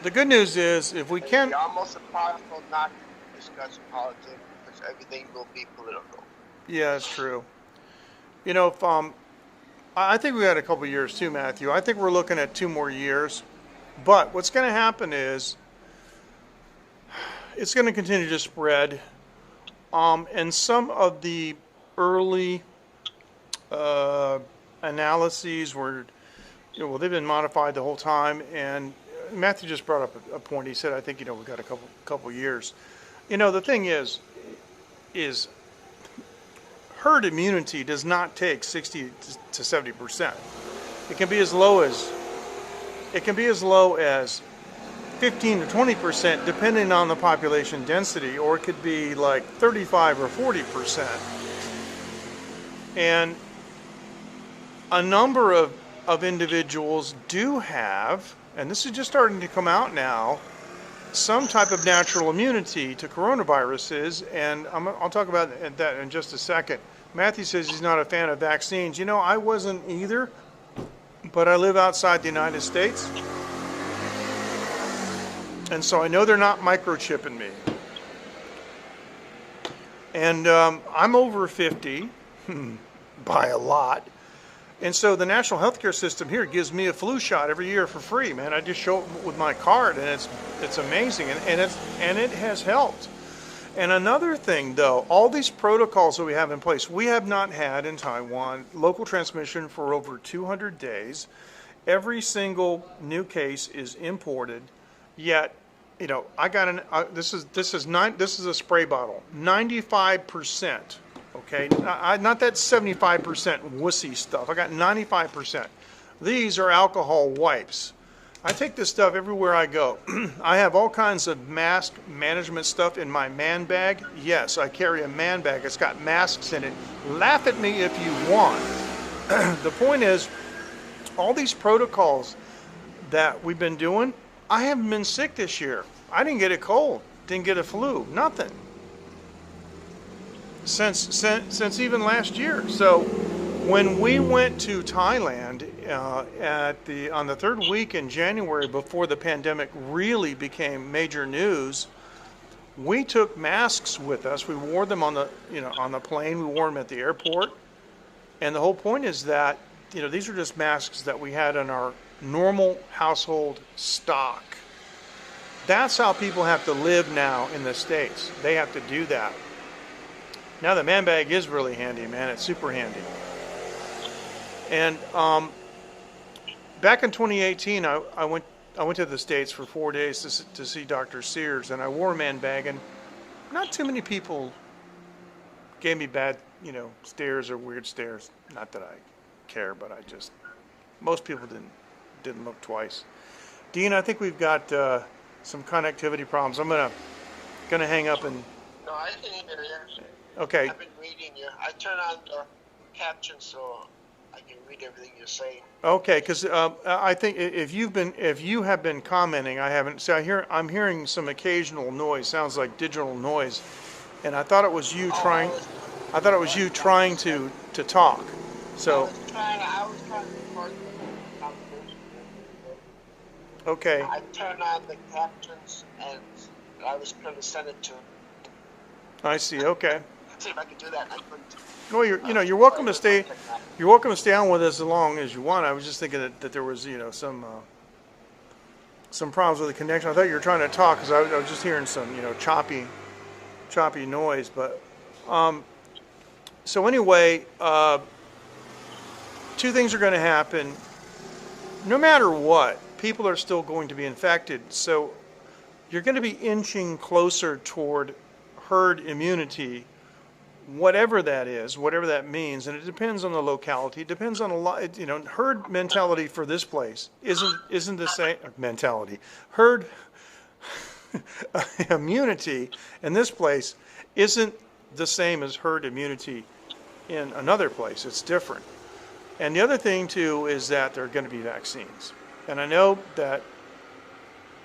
Speaker 1: The good news is, if we
Speaker 3: it's
Speaker 1: can,
Speaker 3: almost impossible not to discuss politics because everything will be political.
Speaker 1: yeah, it's true. You know, if I think we had a couple of years too, Matthew. I think we're looking at 2 more years. But what's going to happen is, it's going to continue to spread. And some of the early analyses were, well, they've been modified the whole time. And Matthew just brought up a point. He said, I think, we've got a couple years. The thing is herd immunity does not take 60 to 70%. It can be as low as 15 to 20% depending on the population density, or it could be like 35 or 40%. And a number of individuals do have, and this is just starting to come out now, some type of natural immunity to coronaviruses, and I'll talk about that in just a second. Matthew says he's not a fan of vaccines. I wasn't either, but I live outside the United States, and so I know they're not microchipping me. And I'm over 50 by a lot. And so the national healthcare system here gives me a flu shot every year for free, man. I just show up with my card, and it's amazing, and it has helped. And another thing, though, all these protocols that we have in place, we have not had in Taiwan local transmission for over 200 days. Every single new case is imported. Yet, I got this is a spray bottle, 95%. Okay, not that 75% wussy stuff. I got 95%. These are alcohol wipes. I take this stuff everywhere I go. I have all kinds of mask management stuff in my man bag. Yes, I carry a man bag. It's got masks in it. Laugh at me if you want. The point is, all these protocols that we've been doing, I haven't been sick this year. I didn't get a cold, didn't get a flu, nothing. Since even last year. So when we went to Thailand on the third week in January, before the pandemic really became major news, we took masks with us. We wore them on the plane. We wore them at the airport. And the whole point is that these are just masks that we had in our normal household stock. That's how people have to live now in the States. They have to do that. Now the man bag is really handy, man. It's super handy. And back in 2018, I went to the States for 4 days to see Dr. Sears, and I wore a man bag, and not too many people gave me bad, stares or weird stares. Not that I care, but most people didn't look twice. Dean, I think we've got some connectivity problems. I'm gonna hang up and.
Speaker 3: No, I can hear you.
Speaker 1: Okay.
Speaker 3: I've been reading you. I turn on the caption so I can read everything you're saying.
Speaker 1: Okay, because I think if you have been commenting, I haven't. So I'm hearing some occasional noise. Sounds like digital noise, and I thought it was you trying. I thought it was you trying to talk. So.
Speaker 3: I was trying to record the conversation.
Speaker 1: Okay.
Speaker 3: I turned on the captions and I was going to send it to.
Speaker 1: I see. Okay.
Speaker 3: See if I could do that. I couldn't.
Speaker 1: Well, you're welcome to stay. You're welcome to stay on with us as long as you want. I was just thinking that there was some problems with the connection. I thought you were trying to talk because I was just hearing some choppy noise. But so anyway, two things are going to happen. No matter what, people are still going to be infected. So you're going to be inching closer toward herd immunity, whatever that is, whatever that means, and it depends on the locality. It depends on a lot. Herd mentality for this place isn't the same mentality. Herd immunity in this place isn't the same as herd immunity in another place. It's different. And the other thing too is that there are going to be vaccines. And I know that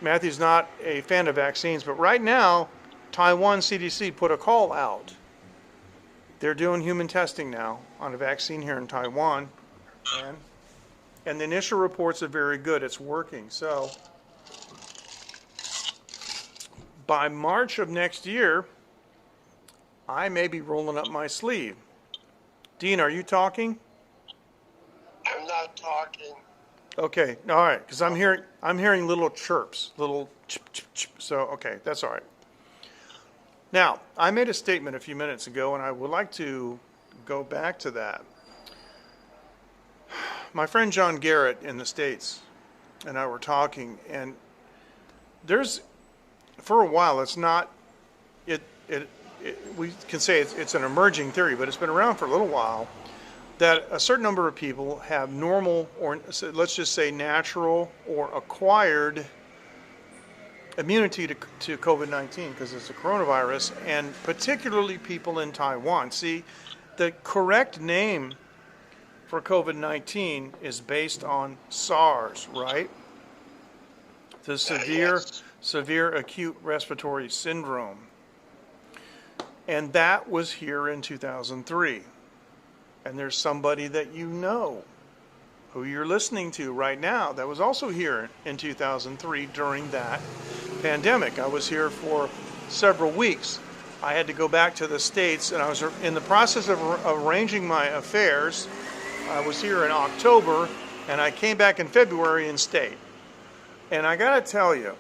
Speaker 1: Matthew's not a fan of vaccines, but right now, Taiwan CDC put a call out. They're doing human testing now on a vaccine here in Taiwan, and the initial reports are very good. It's working. So by March of next year, I may be rolling up my sleeve. Dean, are you talking?
Speaker 3: I'm not talking.
Speaker 1: Okay, all right, because I'm hearing little chirps, little chip, chip, chip. So okay, that's all right. Now, I made a statement a few minutes ago, and I would like to go back to that. My friend John Garrett in the States and I were talking, and there's, for a while, it's not, we can say it's an emerging theory, but it's been around for a little while, that a certain number of people have normal, or let's just say natural or acquired immunity to COVID-19 because it's a coronavirus, and particularly people in Taiwan. See, the correct name for COVID-19 is based on SARS, right? The severe acute respiratory syndrome. And that was here in 2003. And there's somebody that you know, who you're listening to right now, that was also here in 2003 during that pandemic. I was here for several weeks. I had to go back to the States, and I was in the process of arranging my affairs. I was here in October, and I came back in February and stayed. And I gotta tell you,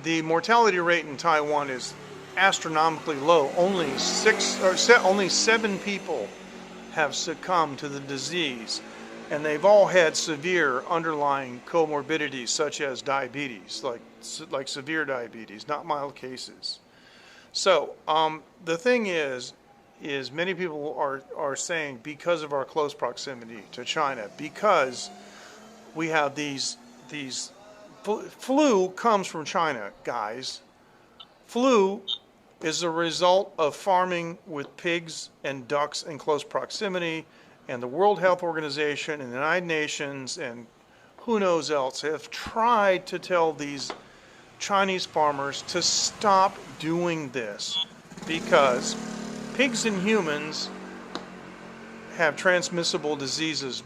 Speaker 1: the mortality rate in Taiwan is astronomically low. Only 7 people have succumbed to the disease, and they've all had severe underlying comorbidities such as diabetes, like severe diabetes, not mild cases. So the thing is many people are saying, because of our close proximity to China, because we have these flu comes from China, guys. Flu is a result of farming with pigs and ducks in close proximity, and the World Health Organization and the United Nations and who knows else have tried to tell these Chinese farmers to stop doing this, because pigs and humans have transmissible diseases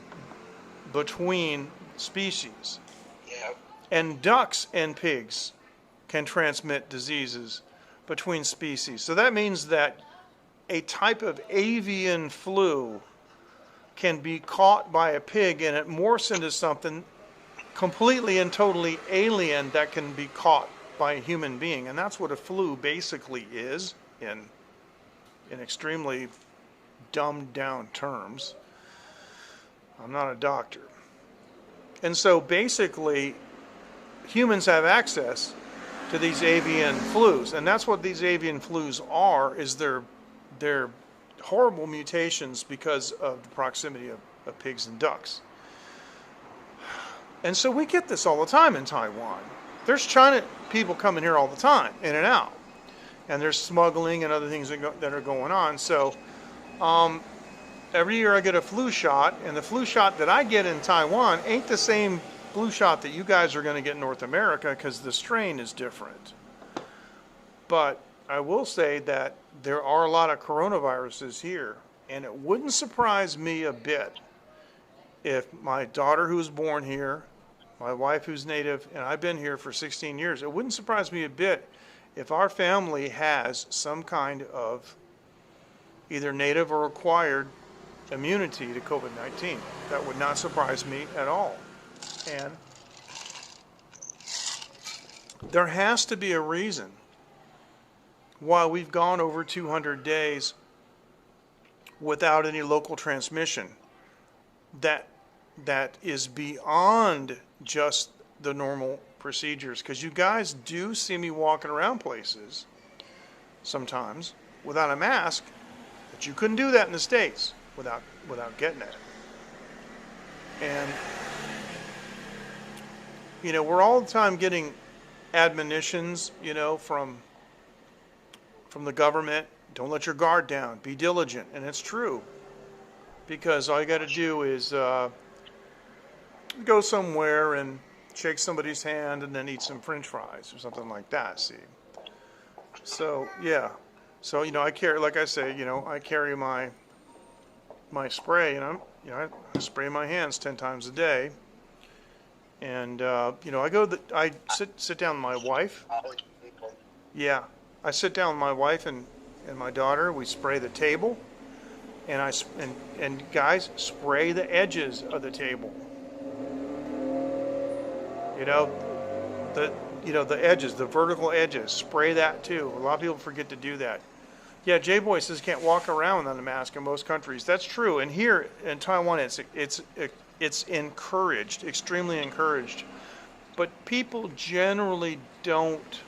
Speaker 1: between species.
Speaker 3: Yeah.
Speaker 1: And ducks and pigs can transmit diseases between species. So that means that a type of avian flu can be caught by a pig, and it morphs into something completely and totally alien that can be caught by a human being. And that's what a flu basically is in extremely dumbed down terms. I'm not a doctor. And so basically, humans have access to these avian flus, and that's what these avian flus are, is they're horrible mutations because of the proximity of pigs and ducks. And so we get this all the time in Taiwan. There's China people coming here all the time, in and out. And there's smuggling and other things that are going on. So every year I get a flu shot, and the flu shot that I get in Taiwan ain't the same flu shot that you guys are going to get in North America, because the strain is different. But I will say that there are a lot of coronaviruses here, and it wouldn't surprise me a bit if my daughter, who's born here, my wife, who's native, and I've been here for 16 years, it wouldn't surprise me a bit if our family has some kind of either native or acquired immunity to COVID-19. That would not surprise me at all. And there has to be a reason why we've gone over 200 days without any local transmission that is beyond just the normal procedures. Because you guys do see me walking around places sometimes without a mask, but you couldn't do that in the States without getting it. And you know, we're all the time getting admonitions, you know, from the government. Don't let your guard down. Be diligent. And it's true. Because all you got to do is go somewhere and shake somebody's hand and then eat some French fries or something like that, see. So, yeah. So, you know, I carry, like I say, you know, I carry my spray, and I spray my hands 10 times a day. And, you know, I sit down with my wife. Yeah. I sit down with my wife and my daughter. We spray the table. And guys, spray the edges of the table. You know, you know, the edges, the vertical edges. Spray that too. A lot of people forget to do that. Yeah, J-Boy says can't walk around without a mask in most countries. That's true. And here in Taiwan, it's encouraged, extremely encouraged. But people generally don't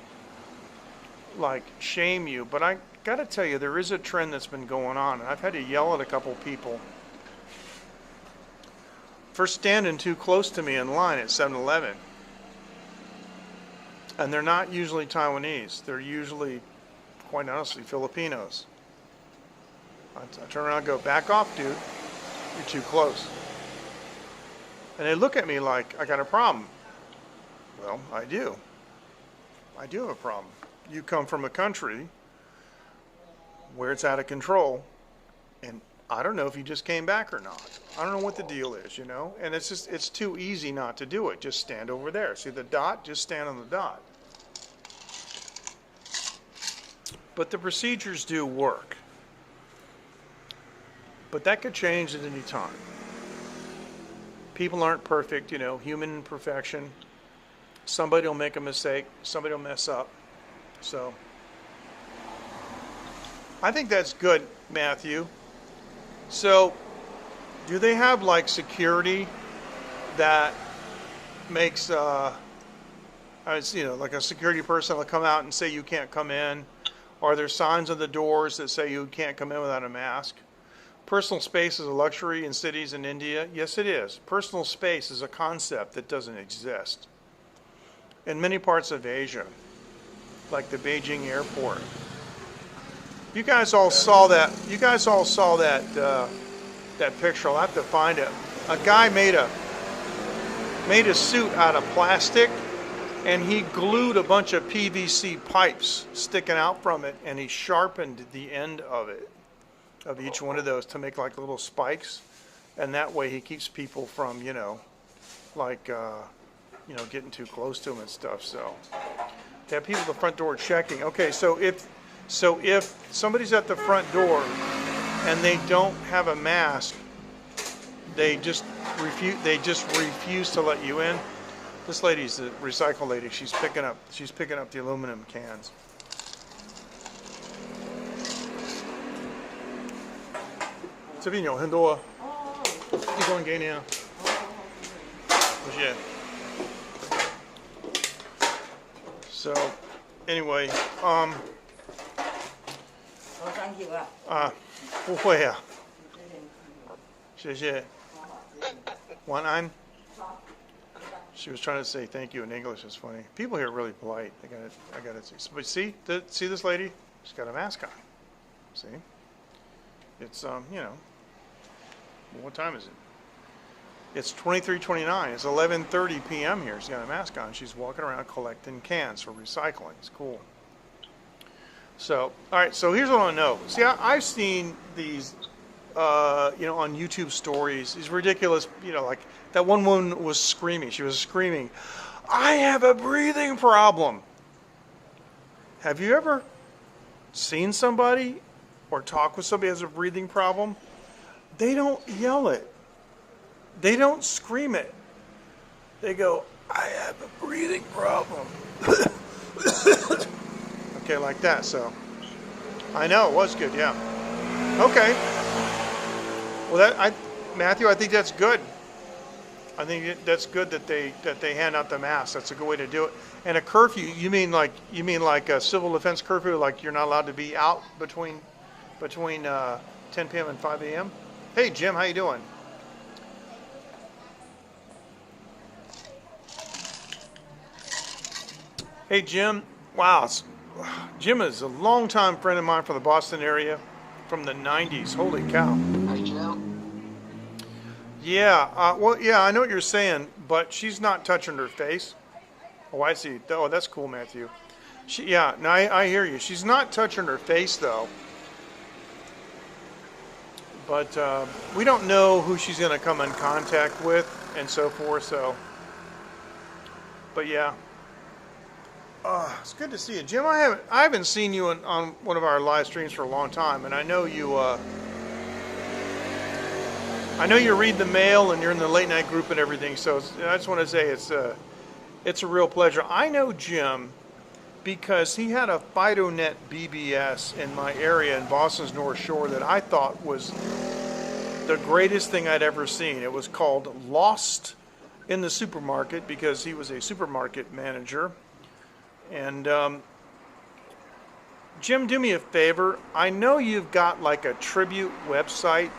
Speaker 1: like shame you. But I got to tell you, there is a trend that's been going on. And I've had to yell at a couple people for standing too close to me in line at 7-Eleven. And they're not usually Taiwanese. They're usually, quite honestly, Filipinos. I turn around and go, back off, dude. You're too close. And they look at me like I got a problem. Well, I do. I do have a problem. You come from a country where it's out of control, and I don't know if you just came back or not. I don't know what the deal is, you know? And it's just, it's too easy not to do it. Just stand over there. See the dot? Just stand on the dot. But the procedures do work. But that could change at any time. People aren't perfect, you know, human imperfection. Somebody will make a mistake. Somebody will mess up. So I think that's good, Matthew. So do they have like security that makes, you know, like a security person will come out and say you can't come in? Are there signs on the doors that say you can't come in without a mask? Personal space is a luxury in cities in India. Yes, it is. Personal space is a concept that doesn't exist in many parts of Asia, like the Beijing airport. You guys all saw that. You guys all saw that that picture. I'll have to find it. A guy made a suit out of plastic, and he glued a bunch of PVC pipes sticking out from it, and he sharpened the end of it, of each one of those, to make like little spikes, and that way he keeps people from, you know, like you know, getting too close to him and stuff. So they have people at the front door checking. Okay, so if somebody's at the front door and they don't have a mask, they just refuse to let you in. This lady's the recycle lady. She's picking up the aluminum cans.这边有很多一公给你啊，不谢。So anyway, 不会啊，谢谢，晚安。She was trying to say thank you in English. It's funny. People here are really polite. I got it. But see this lady? She's got a mask on. See? It's you know. What time is it? It's 23:29. It's 11:30 p.m. here. She's got a mask on. She's walking around collecting cans for recycling. It's cool. So, all right. So here's what I want to know. See, I've seen these, you know, on YouTube stories. These ridiculous, you know, like that one woman was screaming. She was screaming, "I have a breathing problem." Have you ever seen somebody or talk with somebody who has a breathing problem? They don't yell it. They don't scream it. They go, "I have a breathing problem." Okay, like that. So I know it was good. Yeah. Okay. Well, Matthew, I think that's good. I think that's good that they hand out the masks. That's a good way to do it. And a curfew. You mean like a civil defense curfew? Like you're not allowed to be out between 10 p.m. and 5 a.m. Hey Jim, how you doing? Hey Jim, wow, Jim is a longtime friend of mine from the Boston area, from the 90s. Holy cow.
Speaker 3: Hey, Jim.
Speaker 1: Yeah, well, yeah, I know what you're saying, but she's not touching her face. Oh, I see. Oh, that's cool, Matthew. Yeah, no, I hear you. She's not touching her face, though. But we don't know who she's going to come in contact with and so forth, so. But yeah. It's good to see you. Jim, I haven't seen you on one of our live streams for a long time, and I know you read the mail and you're in the late night group and everything, so I just want to say It's a real pleasure. I know Jim because he had a FidoNet BBS in my area in Boston's North Shore that I thought was the greatest thing I'd ever seen. It was called Lost in the Supermarket because he was a supermarket manager. And Jim, do me a favor. I know you've got like a tribute website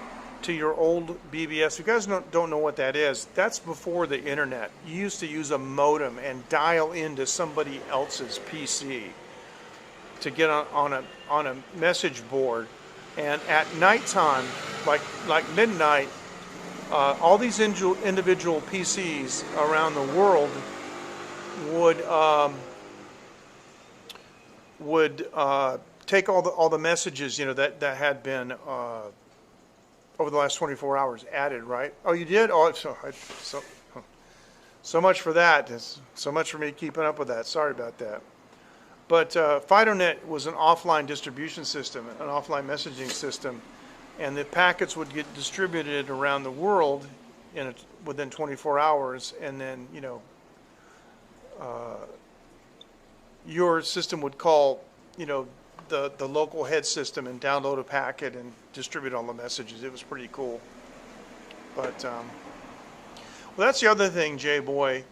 Speaker 1: to your old BBS. You guys don't know what that is. That's before the internet. You used to use a modem and dial into somebody else's PC to get on a message board. And at nighttime, like midnight, all these individual PCs around the world would take all the messages, you know, that had been over the last 24 hours added, right? Oh, you did? Oh, so much for that. So much for me keeping up with that. Sorry about that. But FidoNet was an offline distribution system, an offline messaging system, and the packets would get distributed around the world within 24 hours, and then, you know, your system would call, you know, the local head system and download a packet and distribute all the messages. It was pretty cool. But well, that's the other thing, Jay boy.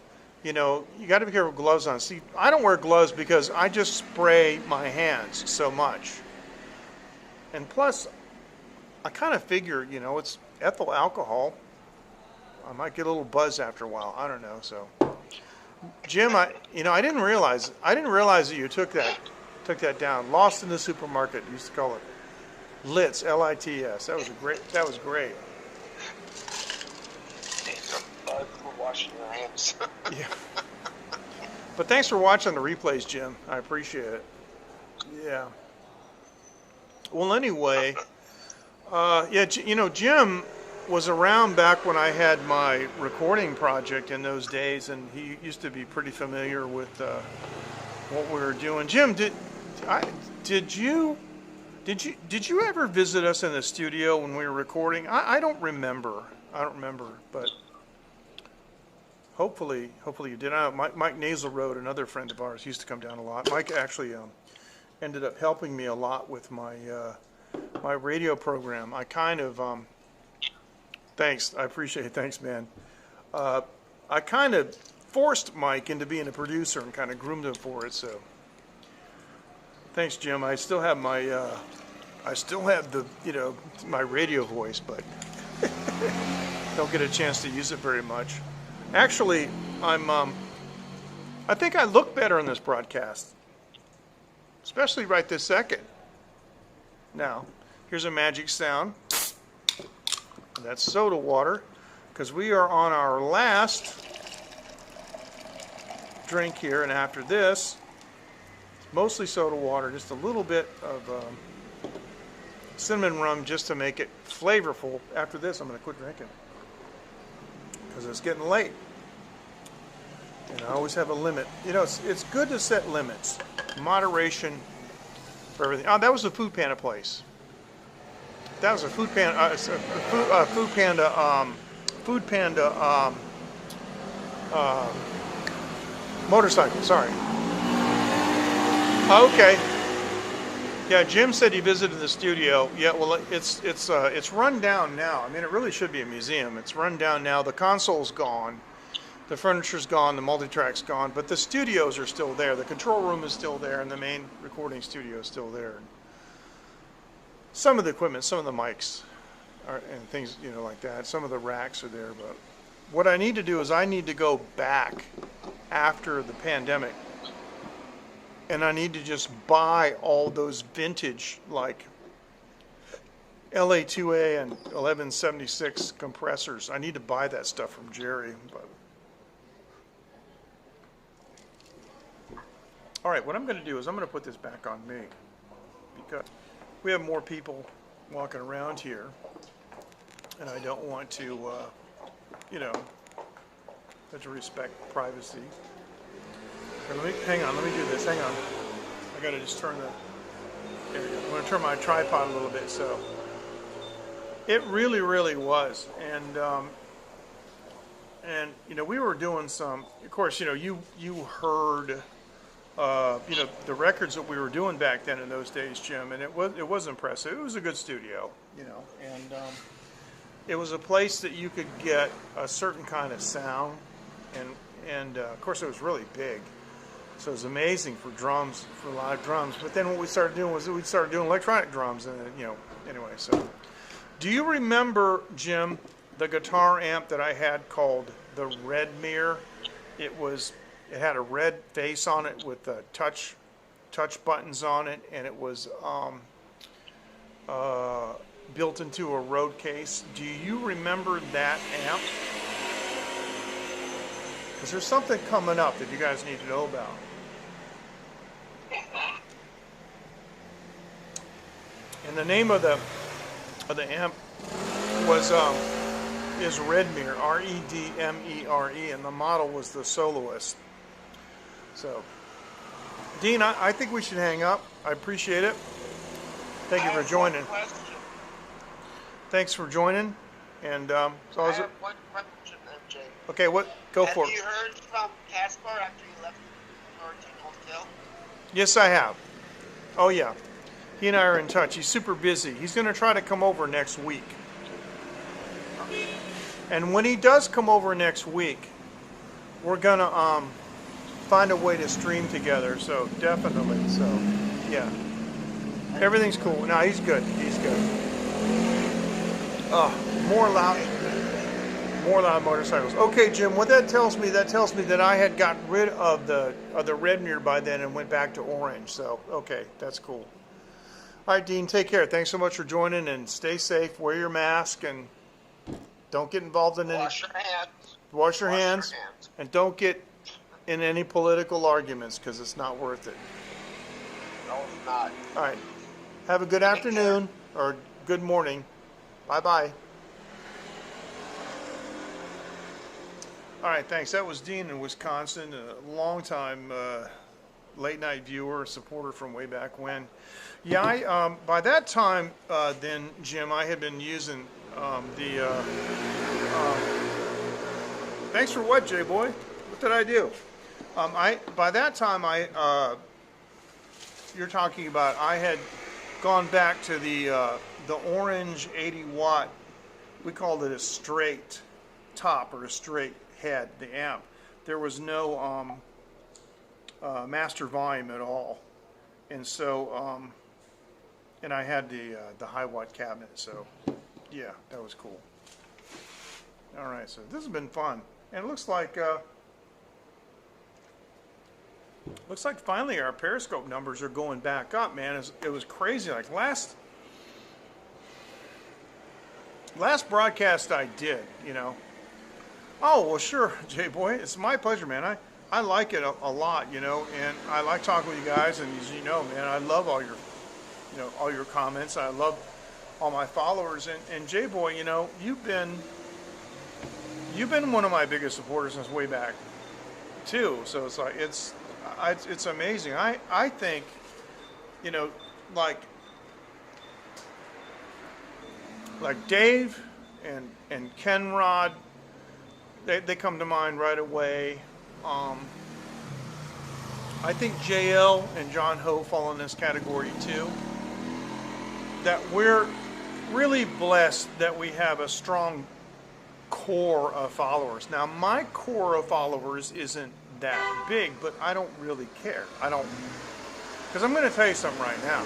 Speaker 1: You know, you got to be careful with gloves on. See, I don't wear gloves because I just spray my hands so much. And plus, I kind of figure, you know, it's ethyl alcohol. I might get a little buzz after a while. I don't know. So, Jim, I didn't realize that you took that down. Lost in the Supermarket. Used to call it LITS, LITS. That was great.
Speaker 3: For washing your hands.
Speaker 1: Yeah. But thanks for watching the replays, Jim. I appreciate it. Yeah. Well, anyway, yeah, you know, Jim was around back when I had my recording project in those days, and he used to be pretty familiar with what we were doing. Jim, did you ever visit us in the studio when we were recording? I don't remember, but hopefully you did. Mike Naselroad, another friend of ours, used to come down a lot. Mike actually ended up helping me a lot with my my radio program. I kind of thanks, I appreciate it. Thanks, man. I kind of forced Mike into being a producer and kind of groomed him for it. So thanks, Jim. I still have the, you know, my radio voice, but don't get a chance to use it very much. Actually, I think I look better in this broadcast, especially right this second. Now, here's a magic sound. That's soda water, because we are on our last drink here, and after this, it's mostly soda water, just a little bit of cinnamon rum just to make it flavorful. After this, I'm going to quit drinking because it's getting late, and I always have a limit. You know, it's good to set limits, moderation for everything. Oh, that was the Food Panda place. That was a Food Panda, Food Panda motorcycle. Sorry. Okay. Yeah, Jim said he visited the studio. Yeah, well, it's run down now. I mean, it really should be a museum. It's run down now. The console's gone, the furniture's gone, the multi-track's gone, but the studios are still there. The control room is still there, and the main recording studio is still there. Some of the equipment, some of the mics, and things, you know, like that. Some of the racks are there, but what I need to do is I need to go back after the pandemic, and I need to just buy all those vintage, like LA2A and 1176 compressors. I need to buy that stuff from Jerry. But all right, what I'm going to do is I'm going to put this back on me because we have more people walking around here, and I don't want to, you know, have to respect privacy. Okay, hang on, let me do this. Hang on. I got to just turn there we go. I'm going to turn my tripod a little bit. So it really was. And and we were doing some. Of course, you heard. The records that we were doing back then in those days, Jim, and it was impressive. It was a good studio, and it was a place that you could get a certain kind of sound, and of course it was really big, so it was amazing for drums, for live drums. But then what we started doing was we started doing electronic drums, and anyway. So, do you remember, Jim, the guitar amp that I had called the Red Mirror? It had a red face on it with touch buttons on it, and it was built into a road case. Do you remember that amp? Because there's something coming up that you guys need to know about. And the name of the amp is Redmere, Redmere, and the model was the Soloist. So, Dean, I think we should hang up. I appreciate it. Thank you for joining. Thanks for joining. And so
Speaker 3: I have one question, MJ.
Speaker 1: Okay, go for it.
Speaker 3: Have you heard from Caspar after you left the Hurricane Hotel?
Speaker 1: Yes, I have. Oh yeah, he and I are in touch. He's super busy. He's going to try to come over next week. And when he does come over next week, we're gonna find a way to stream together. So definitely. So yeah, everything's cool. No, he's good. He's good. More loud motorcycles. Okay, Jim. What that tells me that I had gotten rid of the red mirror by then and went back to orange. So okay, that's cool. All right, Dean. Take care. Thanks so much for joining, and stay safe. Wear your mask and don't get involved in any.
Speaker 3: Wash your hands.
Speaker 1: Wash your hands, and don't get in any political arguments because it's not worth it.
Speaker 3: No, it's not.
Speaker 1: All right. Have a good afternoon or good morning. Bye-bye. All right, thanks. That was Dean in Wisconsin, a longtime late-night viewer, supporter from way back when. Yeah, by that time, then, Jim, I had been using thanks for what, J-Boy? What did I do? By that time, you're talking about, I had gone back to the orange 80-watt, we called it a straight top or a straight head, the amp. There was no master volume at all. And so, and I had the high watt cabinet, so yeah, that was cool. All right, so this has been fun. And it looks like finally our Periscope numbers are going back up, man. It was crazy. Like last broadcast I did, Oh, well, sure, J-Boy. It's my pleasure, man. I like it a lot, and I like talking with you guys. And as you know, man, I love all your comments. I love all my followers. And J-Boy, you've been one of my biggest supporters since way back, too. So it's like it's amazing. I think, like Dave and Kenrod, they come to mind right away. I think JL and John Ho fall in this category too. That we're really blessed that we have a strong core of followers. Now, my core of followers isn't that big, but I don't really care. Because I'm going to tell you something right now.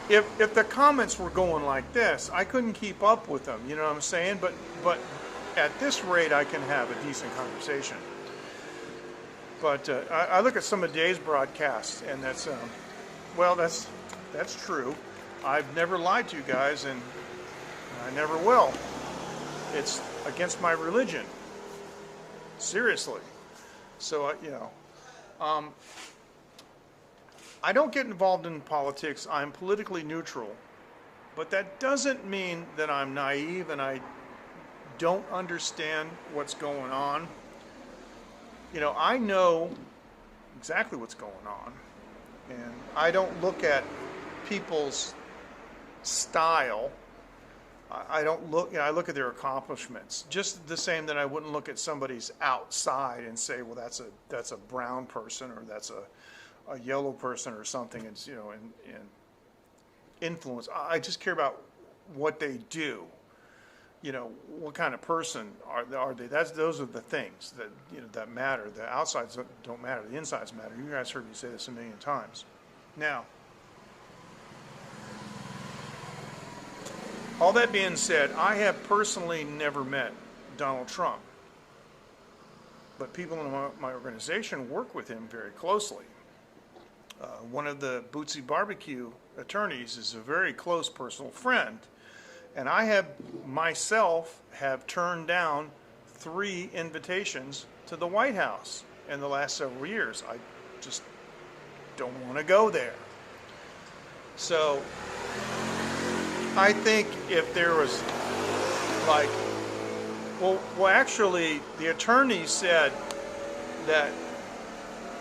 Speaker 1: If the comments were going like this, I couldn't keep up with them. You know what I'm saying? But at this rate, I can have a decent conversation. But I look at some of Dave's broadcasts, and that's true. I've never lied to you guys, and I never will. It's against my religion. Seriously. So, I don't get involved in politics. I'm politically neutral. But that doesn't mean that I'm naive and I don't understand what's going on. I know exactly what's going on. And I don't look at people's style. I don't look, I look at their accomplishments, just the same that I wouldn't look at somebody's outside and say, well, that's a brown person, or that's a yellow person or something. It's, and influence. I just care about what they do. What kind of person are they? Those are the things that that matter. The outsides don't matter. The insides matter. You guys heard me say this a million times. Now, all that being said, I have personally never met Donald Trump, but people in my organization work with him very closely. One of the Bootsy Barbecue attorneys is a very close personal friend, and I have myself turned down 3 invitations to the White House in the last several years. I just don't want to go there. So I think if there was well, actually, the attorney said that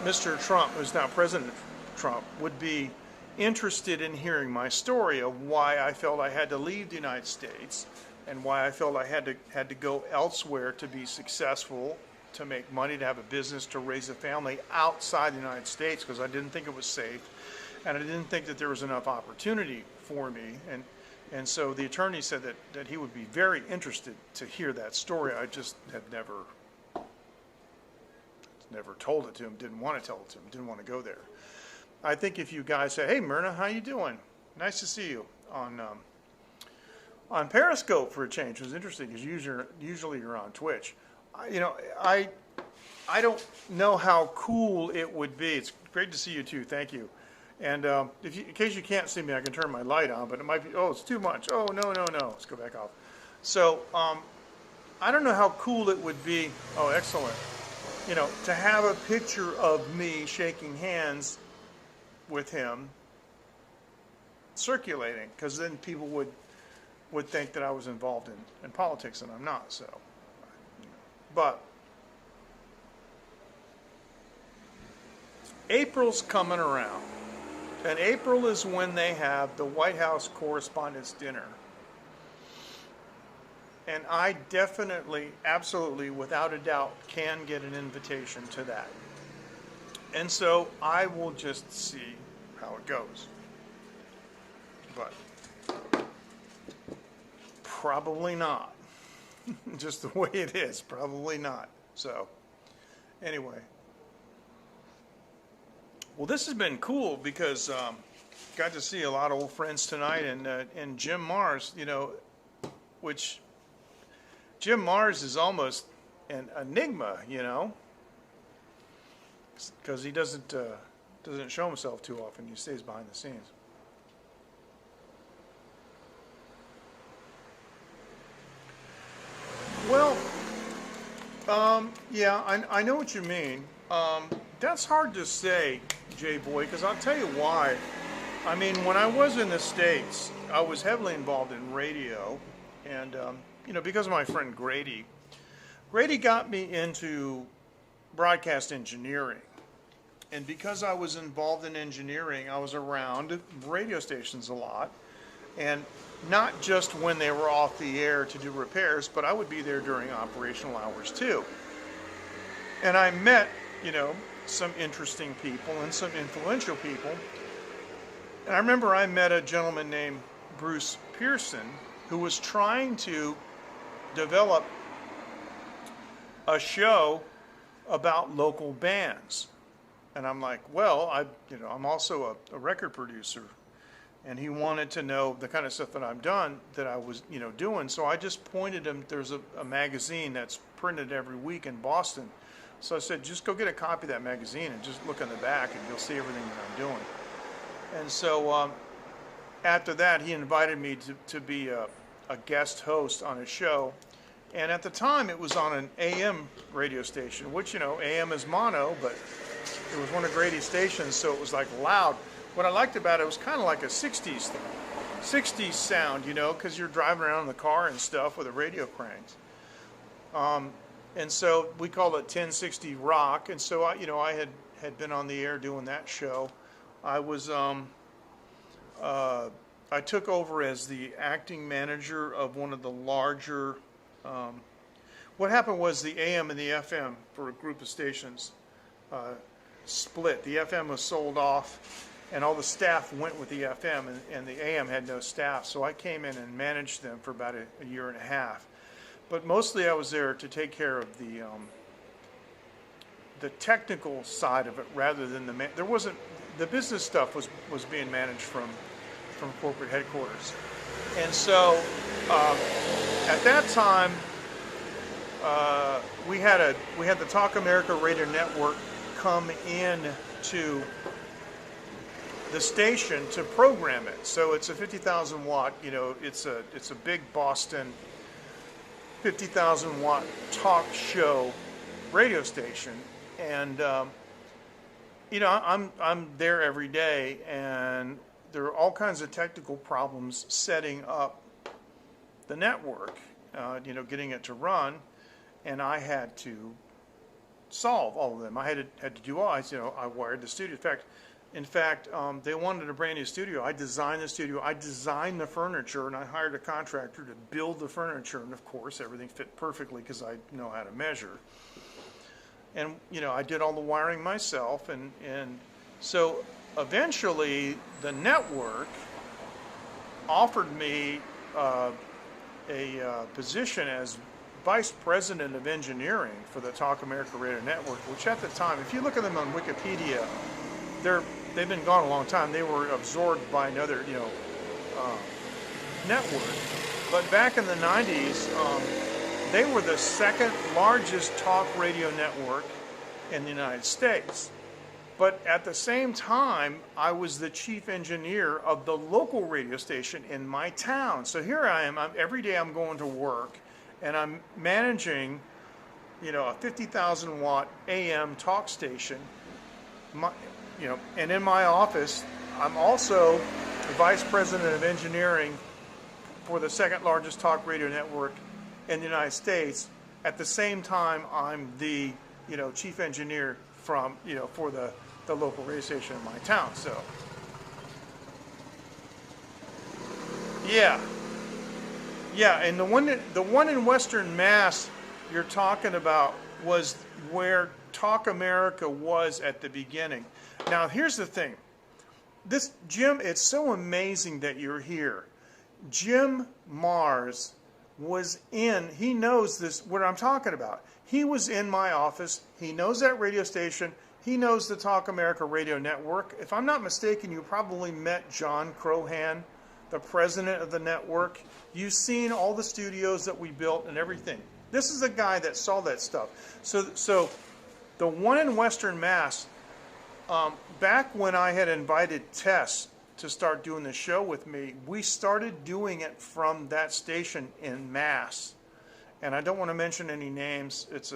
Speaker 1: Mr. Trump, who's now President Trump, would be interested in hearing my story of why I felt I had to leave the United States and why I felt I had to go elsewhere to be successful, to make money, to have a business, to raise a family outside the United States, because I didn't think it was safe, and I didn't think that there was enough opportunity for me. And so the attorney said that he would be very interested to hear that story. I just had never told it to him, didn't want to tell it to him, didn't want to go there. I think if you guys say, hey, Myrna, how you doing? Nice to see you on Periscope for a change. It was interesting because usually you're on Twitch. I don't know how cool it would be. It's great to see you too. Thank you. And in case you can't see me, I can turn my light on, but it might be, oh, it's too much. Oh, no. Let's go back off. So I don't know how cool it would be. Oh, excellent. To have a picture of me shaking hands with him circulating, because then people would think that I was involved in politics, and I'm not. So, but April's coming around, and April is when they have the White House Correspondents' Dinner. And I definitely, absolutely, without a doubt, can get an invitation to that. And so I will just see how it goes. But probably not. Just the way it is, probably not. So anyway. Well, this has been cool because got to see a lot of old friends tonight, and Jim Mars, which Jim Mars is almost an enigma, because he doesn't show himself too often. He stays behind the scenes. Well, yeah, I know what you mean. That's hard to say, Jay Boy, because I'll tell you why. I mean, when I was in the States, I was heavily involved in radio, and because of my friend Grady got me into broadcast engineering. And because I was involved in engineering, I was around radio stations a lot. And not just when they were off the air to do repairs, but I would be there during operational hours too. And I met, some interesting people and some influential people. And I remember I met a gentleman named Bruce Pearson who was trying to develop a show about local bands. And I'm like, well, I'm also a record producer, and he wanted to know the kind of stuff that I've done, that I was, doing. So I just pointed him. There's a magazine that's printed every week in Boston. So I said, just go get a copy of that magazine and just look on the back, and you'll see everything that I'm doing. And so after that, he invited me to be a guest host on his show. And at the time, it was on an AM radio station, which, AM is mono, but it was one of Grady's stations, so it was like loud. What I liked about it was kind of like a 60s thing. 60s sound, because you're driving around in the car and stuff with the radio cranks. And so we called it 1060 Rock. And so, I had been on the air doing that show. I was I took over as the acting manager of one of the larger. What happened was the AM and the FM for a group of stations split. The FM was sold off, and all the staff went with the FM, and the AM had no staff. So I came in and managed them for about a year and a half. But mostly I was there to take care of the technical side of it rather than the business stuff was being managed from corporate headquarters. And so at that time we had the Talk America Radio Network come in to the station to program it. So it's a 50,000 watt, it's a big Boston 50,000 watt talk show radio station, and I'm there every day, and there are all kinds of technical problems setting up the network, getting it to run, and I had to solve all of them. I had to do all. I wired the studio. In fact, they wanted a brand new studio. I designed the studio. I designed the furniture, and I hired a contractor to build the furniture. And of course, everything fit perfectly because I know how to measure. And I did all the wiring myself. And so eventually, the network offered me a position as Vice President of Engineering for the Talk America Radio Network, which at the time, if you look at them on Wikipedia, they've been gone a long time. They were absorbed by another, network. But back in the 90s, they were the second largest talk radio network in the United States. But at the same time, I was the chief engineer of the local radio station in my town. So here I am. Every day I'm going to work, and I'm managing, a 50,000 watt AM talk station. And in my office, I'm also the vice president of engineering for the second largest talk radio network in the United States. At the same time, I'm the, chief engineer for the local radio station in my town. So, yeah. And the one in Western Mass you're talking about was where Talk America was at the beginning. Now, here's the thing. Jim, it's so amazing that you're here. Jim Mars he knows what I'm talking about. He was in my office. He knows that radio station. He knows the Talk America Radio Network. If I'm not mistaken, you probably met John Crohan, the president of the network. You've seen all the studios that we built and everything. This is a guy that saw that stuff. So the one in Western Mass, back when I had invited Tess to start doing the show with me, we started doing it from that station in Mass. And I don't want to mention any names. It's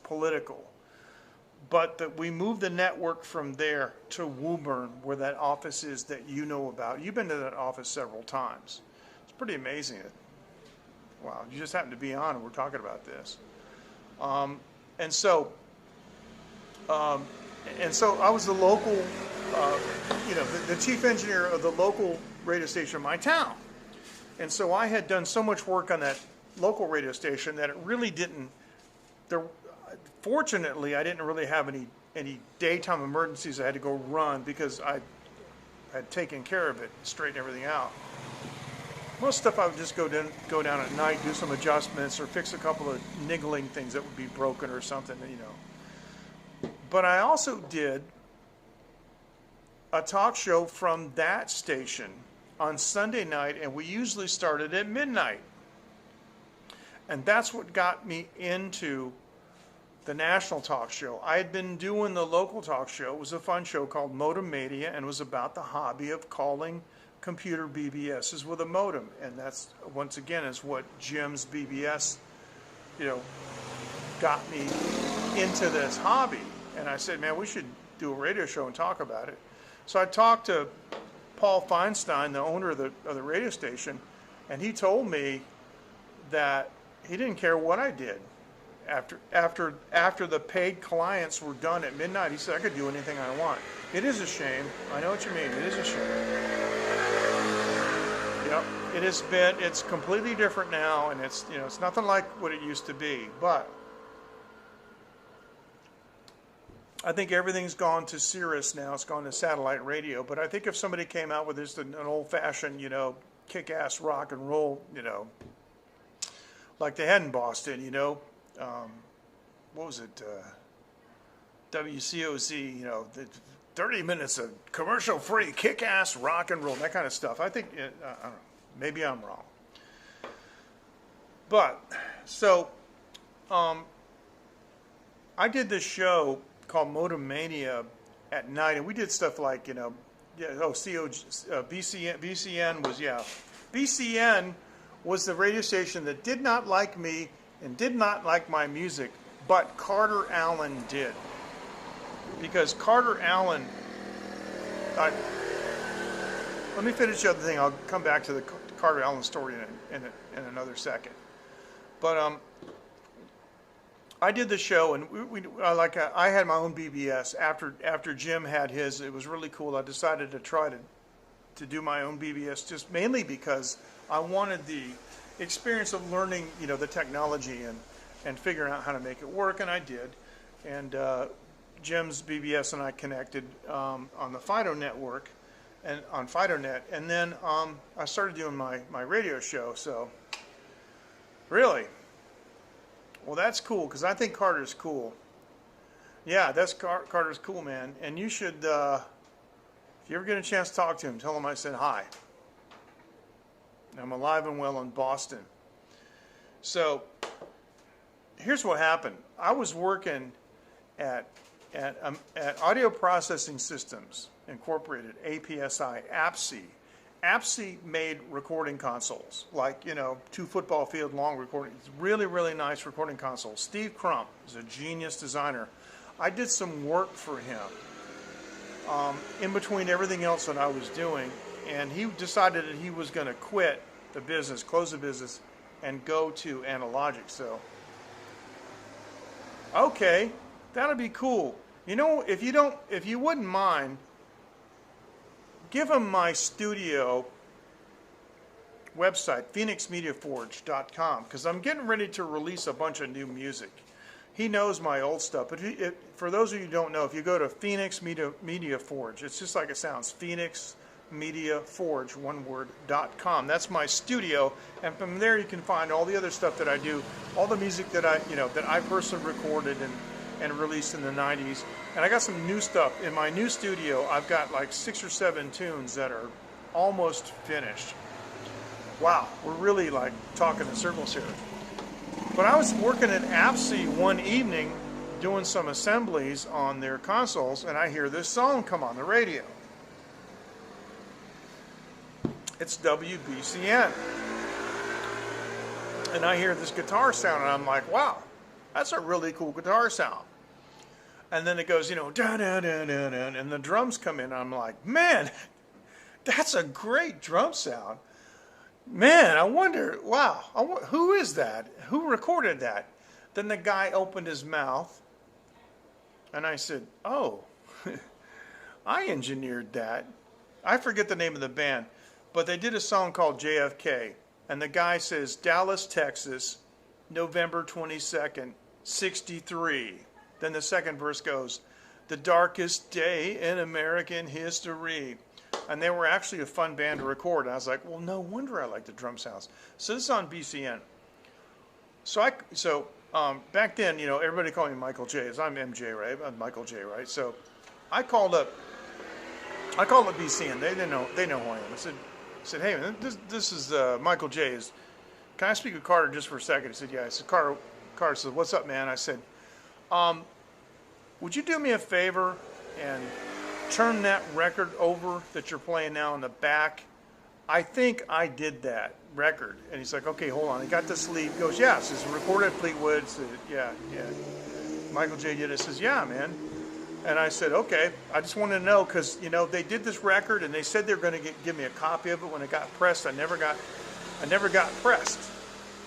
Speaker 1: political. But we moved the network from there to Woburn, where that office is that you know about. You've been to that office several times. It's pretty amazing. Wow, you just happened to be on and we're talking about this. And so I was the local, the chief engineer of the local radio station in my town. And so I had done so much work on that local radio station that it really didn't, fortunately, I didn't really have any daytime emergencies I had to go run because I had taken care of it, straightened everything out. Most stuff I would just go down at night, do some adjustments, or fix a couple of niggling things that would be broken or something, But I also did a talk show from that station on Sunday night, and we usually started at midnight. And that's what got me into the national talk show. I had been doing the local talk show. It was a fun show called Modem Mania, and it was about the hobby of calling computer BBSs with a modem. And that's, once again, is what Jim's BBS, got me into this hobby. And I said, man, we should do a radio show and talk about it. So I talked to Paul Feinstein, the owner of the radio station, and he told me that he didn't care what I did After the paid clients were done at midnight, he said, I could do anything I want. It is a shame. I know what you mean. It is a shame. Yep. It's completely different now, and it's nothing like what it used to be. But I think everything's gone to Sirius now. It's gone to satellite radio. But I think if somebody came out with just an old-fashioned, kick-ass rock and roll, like they had in Boston, what was it? WCOZ, the 30 minutes of commercial-free kick-ass rock and roll, that kind of stuff. I think, I don't know, maybe I'm wrong. But, so, I did this show called Modem Mania at night, and we did stuff like, BCN was the radio station that did not like me and did not like my music, but Carter Allen did. Because Carter Allen, let me finish the other thing. I'll come back to the Carter Allen story in another second. But I did the show, and I had my own BBS. After Jim had his, it was really cool. I decided to try to do my own BBS, just mainly because I wanted the experience of learning, the technology and figuring out how to make it work, and I did. And Jim's BBS and I connected on the Fido network and on FidoNet, and then I started doing my radio show. So really, well, that's cool because I think Carter's cool. Yeah, Carter's cool, man. And you should, if you ever get a chance to talk to him, tell him I said hi. I'm alive and well in Boston. So here's what happened. I was working at Audio Processing Systems Incorporated, APSI, APSI. APSI made recording consoles, like, 2 football field long recording. It's really, really nice recording consoles. Steve Crump is a genius designer. I did some work for him in between everything else that I was doing, and he decided that he was going to quit the business, close the business, and go to analogic. So, okay, that'll be cool. If you wouldn't mind, give him my studio website, phoenixmediaforge.com, because I'm getting ready to release a bunch of new music. He knows my old stuff, but for those of you who don't know, if you go to Phoenix Media Forge, it's just like it sounds, phoenixmediaforge.com. That's my studio, and from there you can find all the other stuff that I do, all the music that I personally recorded and released in the 90s. And I got some new stuff. In my new studio, I've got like 6 or 7 tunes that are almost finished. Wow, we're really like talking in circles here. But I was working at APSI one evening doing some assemblies on their consoles, and I hear this song come on the radio. It's WBCN. And I hear this guitar sound, and I'm like, wow, that's a really cool guitar sound. And then it goes, da-da-da-da-da, and the drums come in, and I'm like, man, that's a great drum sound. Man, I wonder, wow, who is that? Who recorded that? Then the guy opened his mouth, and I said, oh, I engineered that. I forget the name of the band, but they did a song called JFK, and the guy says, Dallas, Texas, November 22nd, 63. Then the second verse goes, the darkest day in American history. And they were actually a fun band to record. And I was like, well, no wonder I like the drum sounds. So this is on BCN. So back then, everybody called me Michael J. I'm MJ, right? I'm Michael J, right? So I called up BCN. They know who I am. I said, hey, man, this is Michael J. Can I speak with Carter just for a second? He said, yeah. I said, Carter said, what's up, man? I said, would you do me a favor and turn that record over that you're playing now in the back? I think I did that record. And he's like, okay, hold on. He got the sleeve. He goes, yeah. It says recorded at Fleetwood. Said, yeah. Michael J. did it. Says, yeah, man. And I said, okay. I just wanted to know because, they did this record and they said they were going to give me a copy of it when it got pressed. I never got pressed.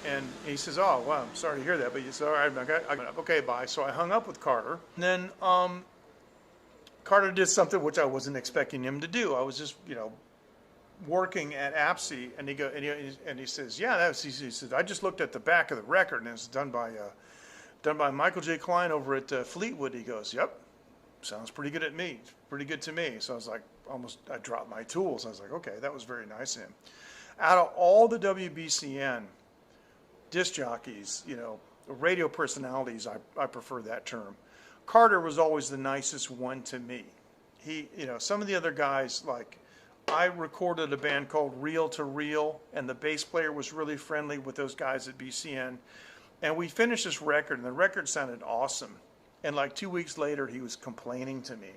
Speaker 1: And he says, "Oh, well, I'm sorry to hear that, but he said, all right, I got okay, bye." So I hung up with Carter. And then Carter did something which I wasn't expecting him to do. I was just, working at APSI, and he says, "Yeah, he says, I just looked at the back of the record, and it's done by Michael J. Klein over at Fleetwood." He goes, "Yep, sounds pretty good at me, pretty good to me." So I was like, I dropped my tools. I was like, okay, that was very nice of him. Out of all the WBCN disc jockeys, radio personalities, I prefer that term. Carter was always the nicest one to me. He, some of the other guys, like, I recorded a band called Reel to Reel, and the bass player was really friendly with those guys at BCN. And we finished this record, and the record sounded awesome. And like 2 weeks later, he was complaining to me,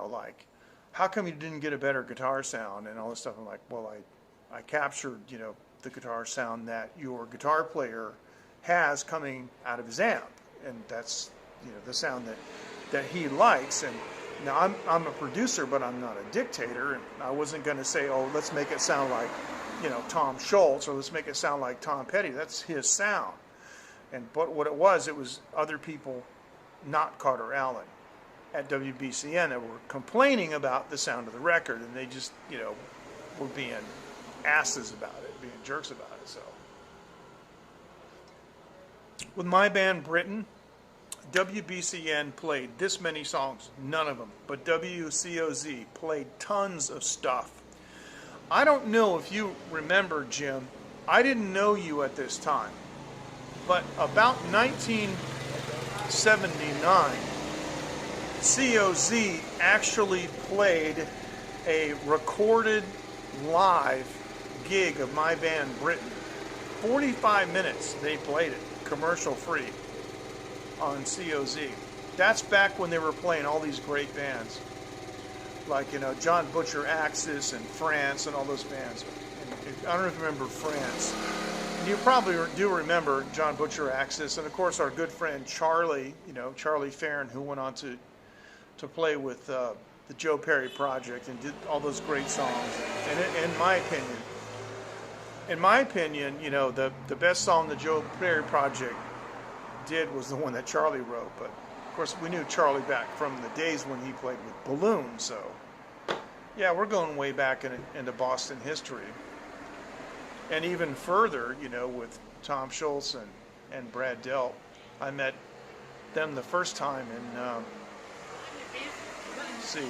Speaker 1: like, how come you didn't get a better guitar sound and all this stuff? I'm like, well, I captured, the guitar sound that your guitar player has coming out of his amp. And that's, the sound that he likes. And now I'm a producer, but I'm not a dictator. And I wasn't going to say, oh, let's make it sound like, Tom Schultz, or let's make it sound like Tom Petty. That's his sound. But what it was other people, not Carter Allen, at WBCN that were complaining about the sound of the record, and they just, were being asses about it, being jerks about it. So with my band Britain, WBCN played this many songs, none of them, but WCOZ played tons of stuff. I don't know if you remember, Jim, I didn't know you at this time, but about 1979, COZ actually played a recorded live gig of my band Britain. 45 minutes they played it, commercial free, on COZ. That's back when they were playing all these great bands, like, John Butcher Axis and France and all those bands. And I don't know if you remember France. You probably do remember John Butcher Axis, and of course our good friend Charlie, Charlie Farron, who went on to play with the Joe Perry Project and did all those great songs. And in my opinion, the best song the Joe Perry Project did was the one that Charlie wrote. But of course, we knew Charlie back from the days when he played with Balloon. So yeah, we're going way back into Boston history, and even further, with Tom Schultz and Brad Delp. I met them the first time in. See,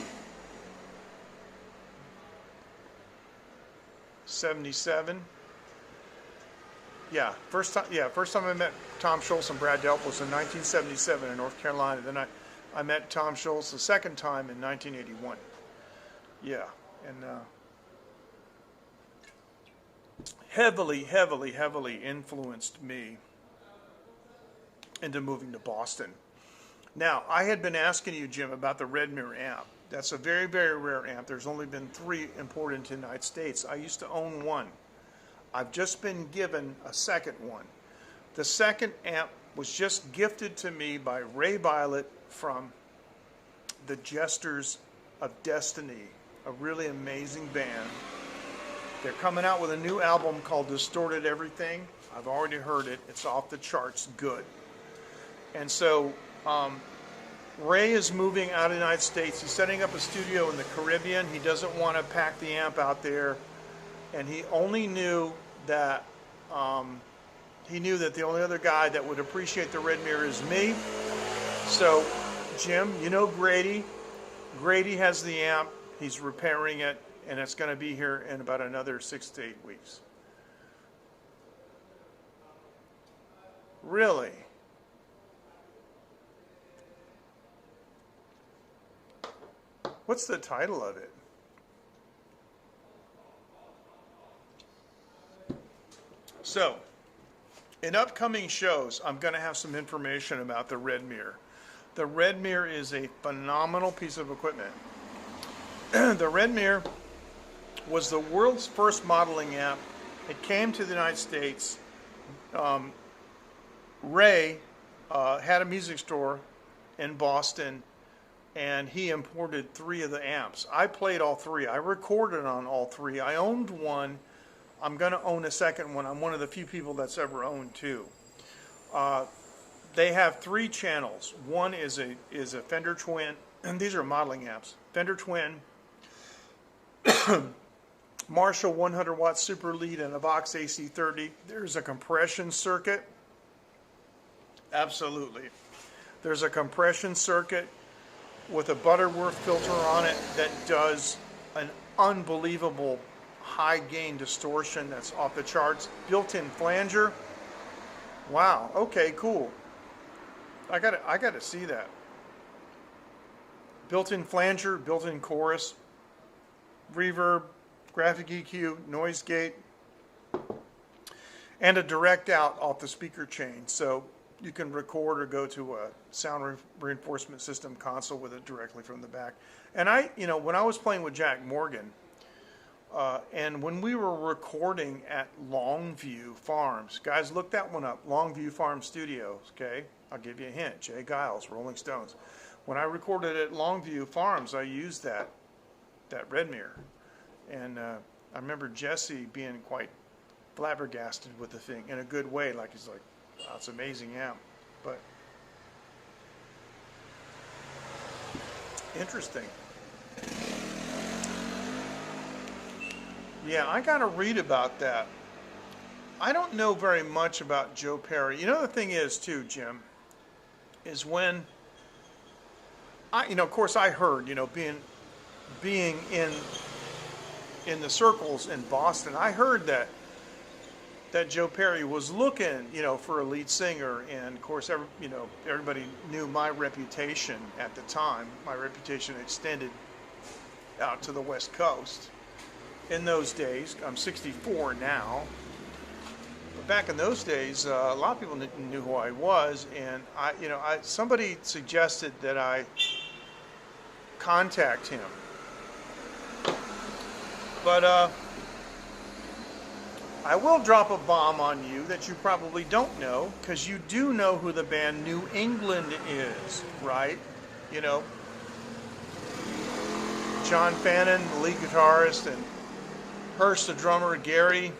Speaker 1: 77. Yeah, first time I met Tom Schultz and Brad Delp was in 1977 in North Carolina. Then I met Tom Schultz the second time in 1981. Yeah, and heavily influenced me into moving to Boston. Now, I had been asking you, Jim, about the Red Mirror amp. That's a very, very rare amp. There's only been 3 imported into the United States. I used to own one. I've just been given a second one. The second amp was just gifted to me by Ray Violet from the Jesters of Destiny, a really amazing band. They're coming out with a new album called Distorted Everything. I've already heard it. It's off the charts good. And so Ray is moving out of the United States. He's setting up a studio in the Caribbean. He doesn't want to pack the amp out there. And he only knew that the only other guy that would appreciate the Red Mirror is me. So, Jim, Grady. Grady has the amp. He's repairing it, and it's going to be here in about another 6 to 8 weeks. Really? What's the title of it? So, in upcoming shows, I'm going to have some information about the Red Mirror. The Red Mirror is a phenomenal piece of equipment. The Red Mirror was the world's first modeling amp. It came to the United States. Ray had a music store in Boston, and he imported 3 of the amps. I played all 3. I recorded on all 3. I owned one I'm going to own a second one. I'm one of the few people that's ever owned two. They have 3 channels. One is a Fender Twin, and these are modeling amps. Fender Twin, Marshall 100 watt super lead, and a Vox AC30. There's a compression circuit. Absolutely. There's a compression circuit with a Butterworth filter on it that does an unbelievable high gain distortion that's off the charts. Built-in flanger. Wow. Okay, cool. I gotta see that. Built-in flanger, built-in chorus, reverb, graphic EQ, noise gate, and a direct out off the speaker chain. So you can record or go to a sound reinforcement system console with it directly from the back. And when I was playing with Jack Morgan, and when we were recording at Longview Farms, guys, look that one up, Longview Farm Studios, okay? I'll give you a hint, Jay Giles, Rolling Stones. When I recorded at Longview Farms, I used that Red Mirror. And I remember Jesse being quite flabbergasted with the thing in a good way, like he's like, wow, it's an amazing amp. But interesting. Yeah, I got to read about that. I don't know very much about Joe Perry. You know, the thing is, too, Jim, is when of course, I heard, being in the circles in Boston, I heard that Joe Perry was looking, for a lead singer, and of course, everybody knew my reputation at the time. My reputation extended out to the West Coast. In those days, I'm 64 now, but back in those days, a lot of people knew who I was, and somebody suggested that I contact him, but I will drop a bomb on you that you probably don't know, because you do know who the band New England is, right? John Fannin, the lead guitarist, and Hurst, the drummer, Gary,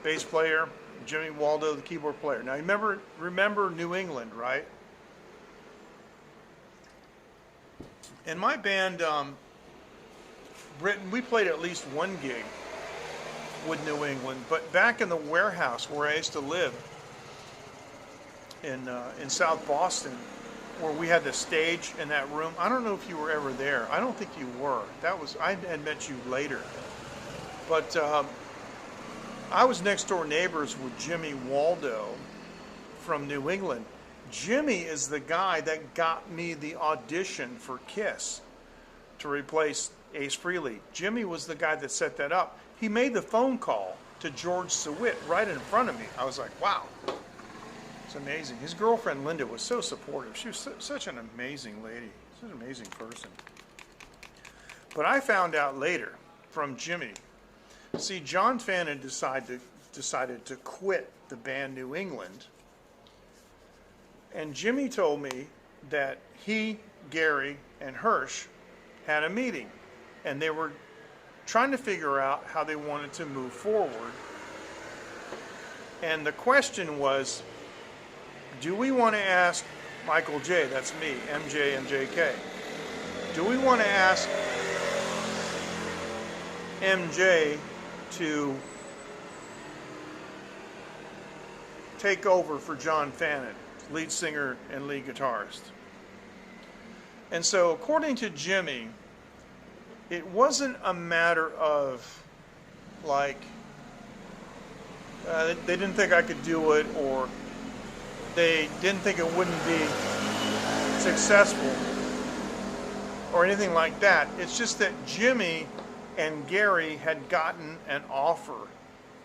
Speaker 1: bass player, Jimmy Waldo, the keyboard player. Now, remember New England, right? In my band, Britain, we played at least one gig with New England, but back in the warehouse where I used to live in South Boston, where we had the stage in that room. I don't know if you were ever there. I don't think you were. I had met you later. But I was next door neighbors with Jimmy Waldo from New England. Jimmy is the guy that got me the audition for Kiss to replace Ace Frehley. Jimmy was the guy that set that up. He made the phone call to George Sewitt right in front of me. I was like, wow, it's amazing. His girlfriend Linda was so supportive. She was such an amazing lady, such an amazing person. But I found out later from Jimmy. See, John Fannin decided to quit the band New England, and Jimmy told me that he, Gary, and Hirsch had a meeting, and they were trying to figure out how they wanted to move forward. And the question was, do we want to ask Michael J., that's me, MJ, MJK, do we want to ask MJ to take over for John Fannin, lead singer and lead guitarist? And so, according to Jimmy, it wasn't a matter of like they didn't think I could do it, or they didn't think it wouldn't be successful or anything like that. It's just that Jimmy and Gary had gotten an offer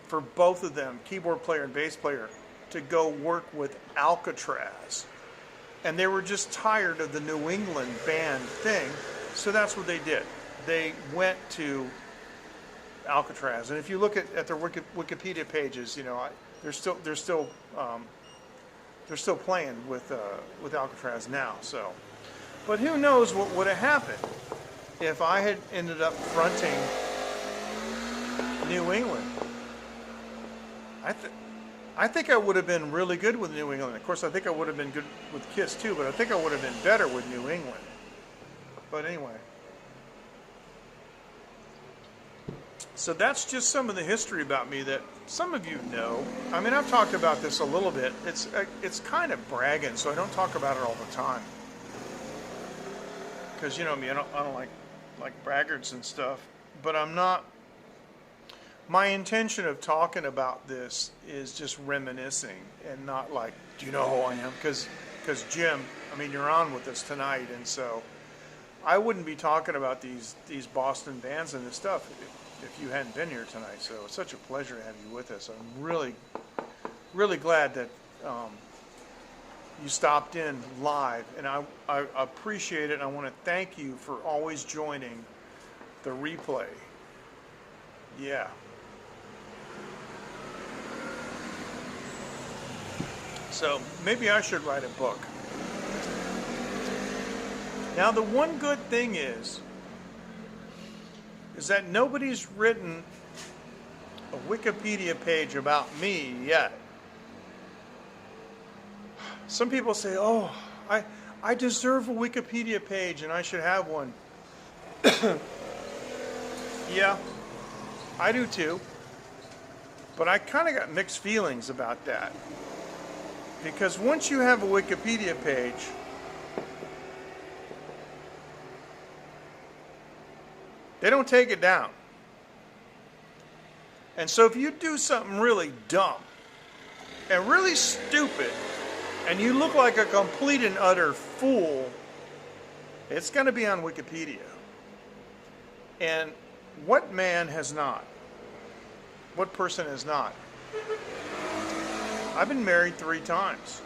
Speaker 1: for both of them, keyboard player and bass player, to go work with Alcatraz. And they were just tired of the New England band thing, so that's what they did. They went to Alcatraz. And if you look at their Wikipedia pages, they're still playing with Alcatraz now. So, but who knows what would have happened if I had ended up fronting New England. I think I would have been really good with New England. Of course, I think I would have been good with Kiss too, but I think I would have been better with New England. But anyway. So that's just some of the history about me that some of you know. I mean, I've talked about this a little bit. It's kind of bragging, so I don't talk about it all the time. Because you know me, I don't like braggarts and stuff. But I'm not. My intention of talking about this is just reminiscing and not like, do you know who I am? Because Jim, I mean, you're on with us tonight, and so I wouldn't be talking about these Boston bands and this stuff if you hadn't been here tonight. So it's such a pleasure to have you with us. I'm really, really glad that you stopped in live, and I appreciate it, and I want to thank you for always joining the replay. Yeah. So maybe I should write a book. Now the one good thing is that nobody's written a Wikipedia page about me yet. Some people say, oh, I deserve a Wikipedia page and I should have one. Yeah, I do too. But I kind of got mixed feelings about that. Because once you have a Wikipedia page, they don't take it down. And so if you do something really dumb and really stupid, and you look like a complete and utter fool, it's going to be on Wikipedia. And what man has not? What person has not? I've been married 3 times.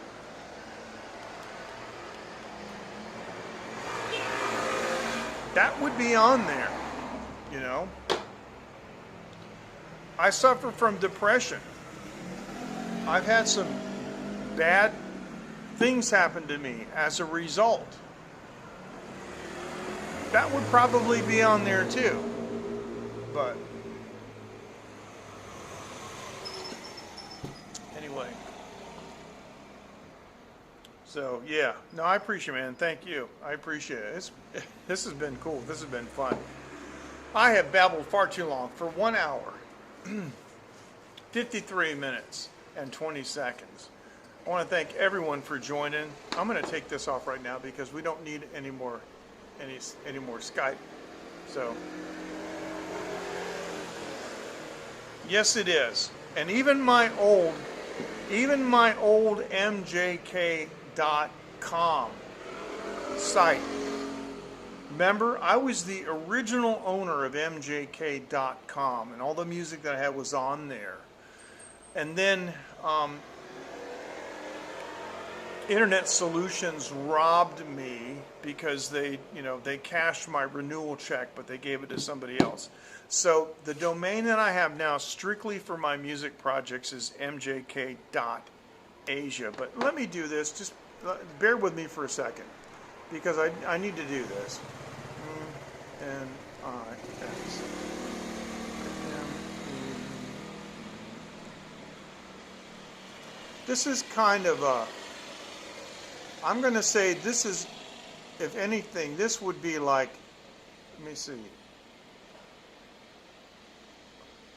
Speaker 1: That would be on there, you know. I suffer from depression. I've had some bad things happen to me as a result. That would probably be on there too. But anyway. So yeah, no, I appreciate it, man. Thank you. I appreciate it. This has been cool. This has been fun. I have babbled far too long for 1 hour, 53 minutes and 20 seconds. I want to thank everyone for joining. I'm going to take this off right now because we don't need any more Skype. So yes, it is. And even my old MJK.com site. Remember, I was the original owner of MJK.com, and all the music that I had was on there. And then Internet Solutions robbed me because they cashed my renewal check, but they gave it to somebody else. So the domain that I have now strictly for my music projects is mjk.asia. But let me do this. Just bear with me for a second because I need to do this. N-I-S. This is kind of a... I'm going to say this is, if anything, this would be like, let me see.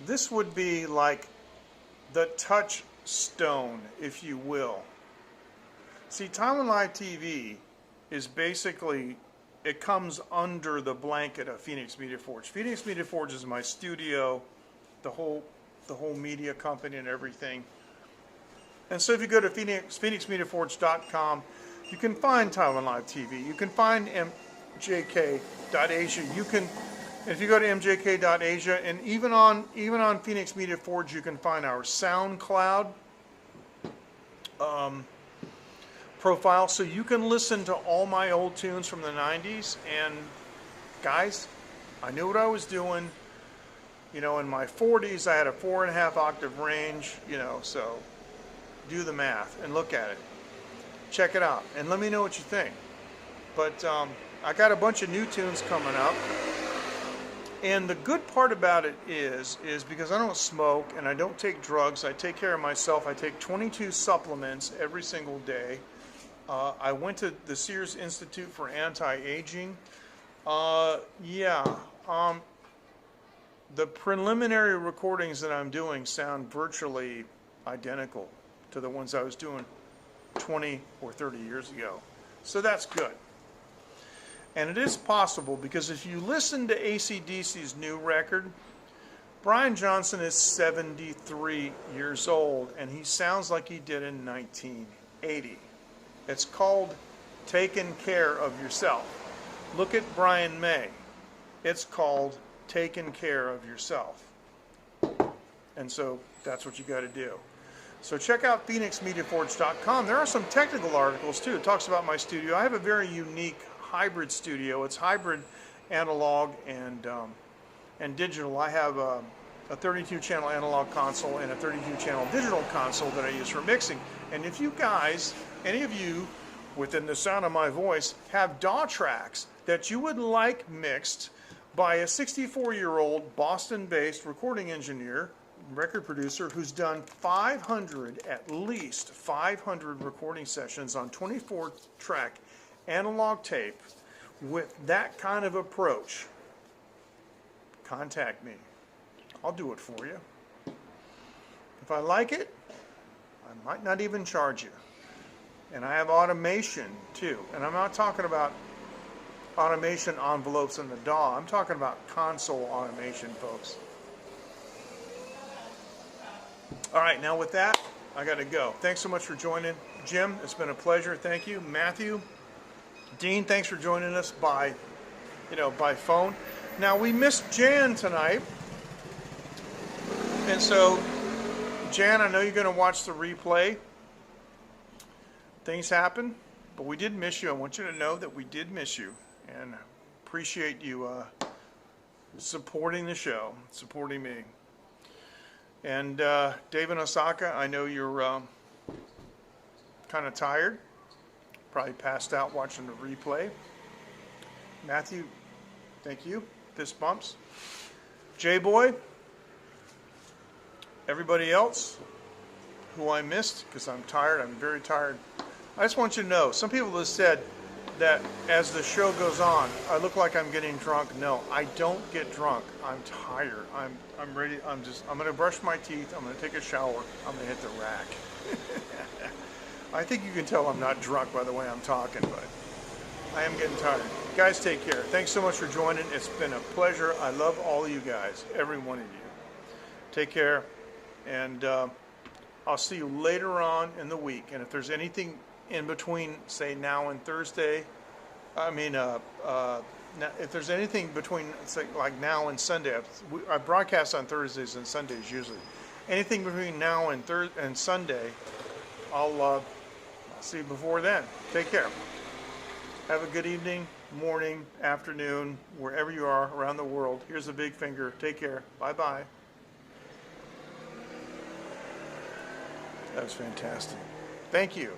Speaker 1: This would be like the touchstone, if you will. See, Taiwan Live TV is basically, it comes under the blanket of Phoenix Media Forge. Phoenix Media Forge is my studio, the whole media company and everything. And so if you go to phoenixmediaforge.com, you can find Taiwan Live TV. You can find mjk.asia. You can, if you go to mjk.asia, and even on Phoenix Media Forge, you can find our SoundCloud profile, so you can listen to all my old tunes from the 90s. And guys, I knew what I was doing. You know, in my 40s, I had a 4.5 octave range. You know, so do the math and look at it. Check it out and let me know what you think. But I got a bunch of new tunes coming up, And the good part about it is because I don't smoke and I don't take drugs, I take care of myself. I take 22 supplements every single day. I went to the Sears Institute for Anti-Aging. The preliminary recordings that I'm doing sound virtually identical to the ones I was doing 20 or 30 years ago. So that's good. And it is possible because if you listen to AC/DC's new record, Brian Johnson is 73 years old and he sounds like he did in 1980. It's called Taking Care of Yourself. Look at Brian May. It's called Taking Care of Yourself. And so that's what you got to do. So check out PhoenixMediaForge.com. There are some technical articles too. It talks about my studio. I have a very unique hybrid studio. It's hybrid analog and digital. I have a 32-channel analog console and a 32-channel digital console that I use for mixing. And if you guys, any of you within the sound of my voice, have DAW tracks that you would like mixed by a 64-year-old Boston-based recording engineer, record producer, who's done at least 500 recording sessions on 24-track analog tape with that kind of approach, contact me. I'll do it for you. If I like it, I might not even charge you. And I have automation too. And I'm not talking about automation envelopes in the DAW. I'm talking about console automation, folks. All right, now with that, I got to go. Thanks so much for joining. Jim, it's been a pleasure. Thank you. Matthew, Dean, thanks for joining us by phone. Now, we missed Jan tonight. And so, Jan, I know you're going to watch the replay. Things happen, but we did miss you. I want you to know that we did miss you and appreciate you supporting the show, supporting me. And Dave in Osaka, I know you're kind of tired, probably passed out watching the replay. Matthew, thank you. Fist bumps. J-Boy, everybody else who I missed, because I'm tired, I'm very tired. I just want you to know, some people have said that as the show goes on, I look like I'm getting drunk. No, I don't get drunk. I'm tired. I'm ready. I'm going to brush my teeth. I'm going to take a shower. I'm going to hit the rack. I think you can tell I'm not drunk by the way I'm talking, but I am getting tired. Guys, take care. Thanks so much for joining. It's been a pleasure. I love all of you guys, every one of you. Take care, and I'll see you later on in the week. And if there's anything in between, say now and Thursday, if there's anything between, say, like now and Sunday, I broadcast on Thursdays and Sundays usually. Anything between now and Sunday, I'll see you before then. Take care. Have a good evening, morning, afternoon, wherever you are around the world. Here's a big finger. Take care. Bye-bye. That was fantastic. Thank you.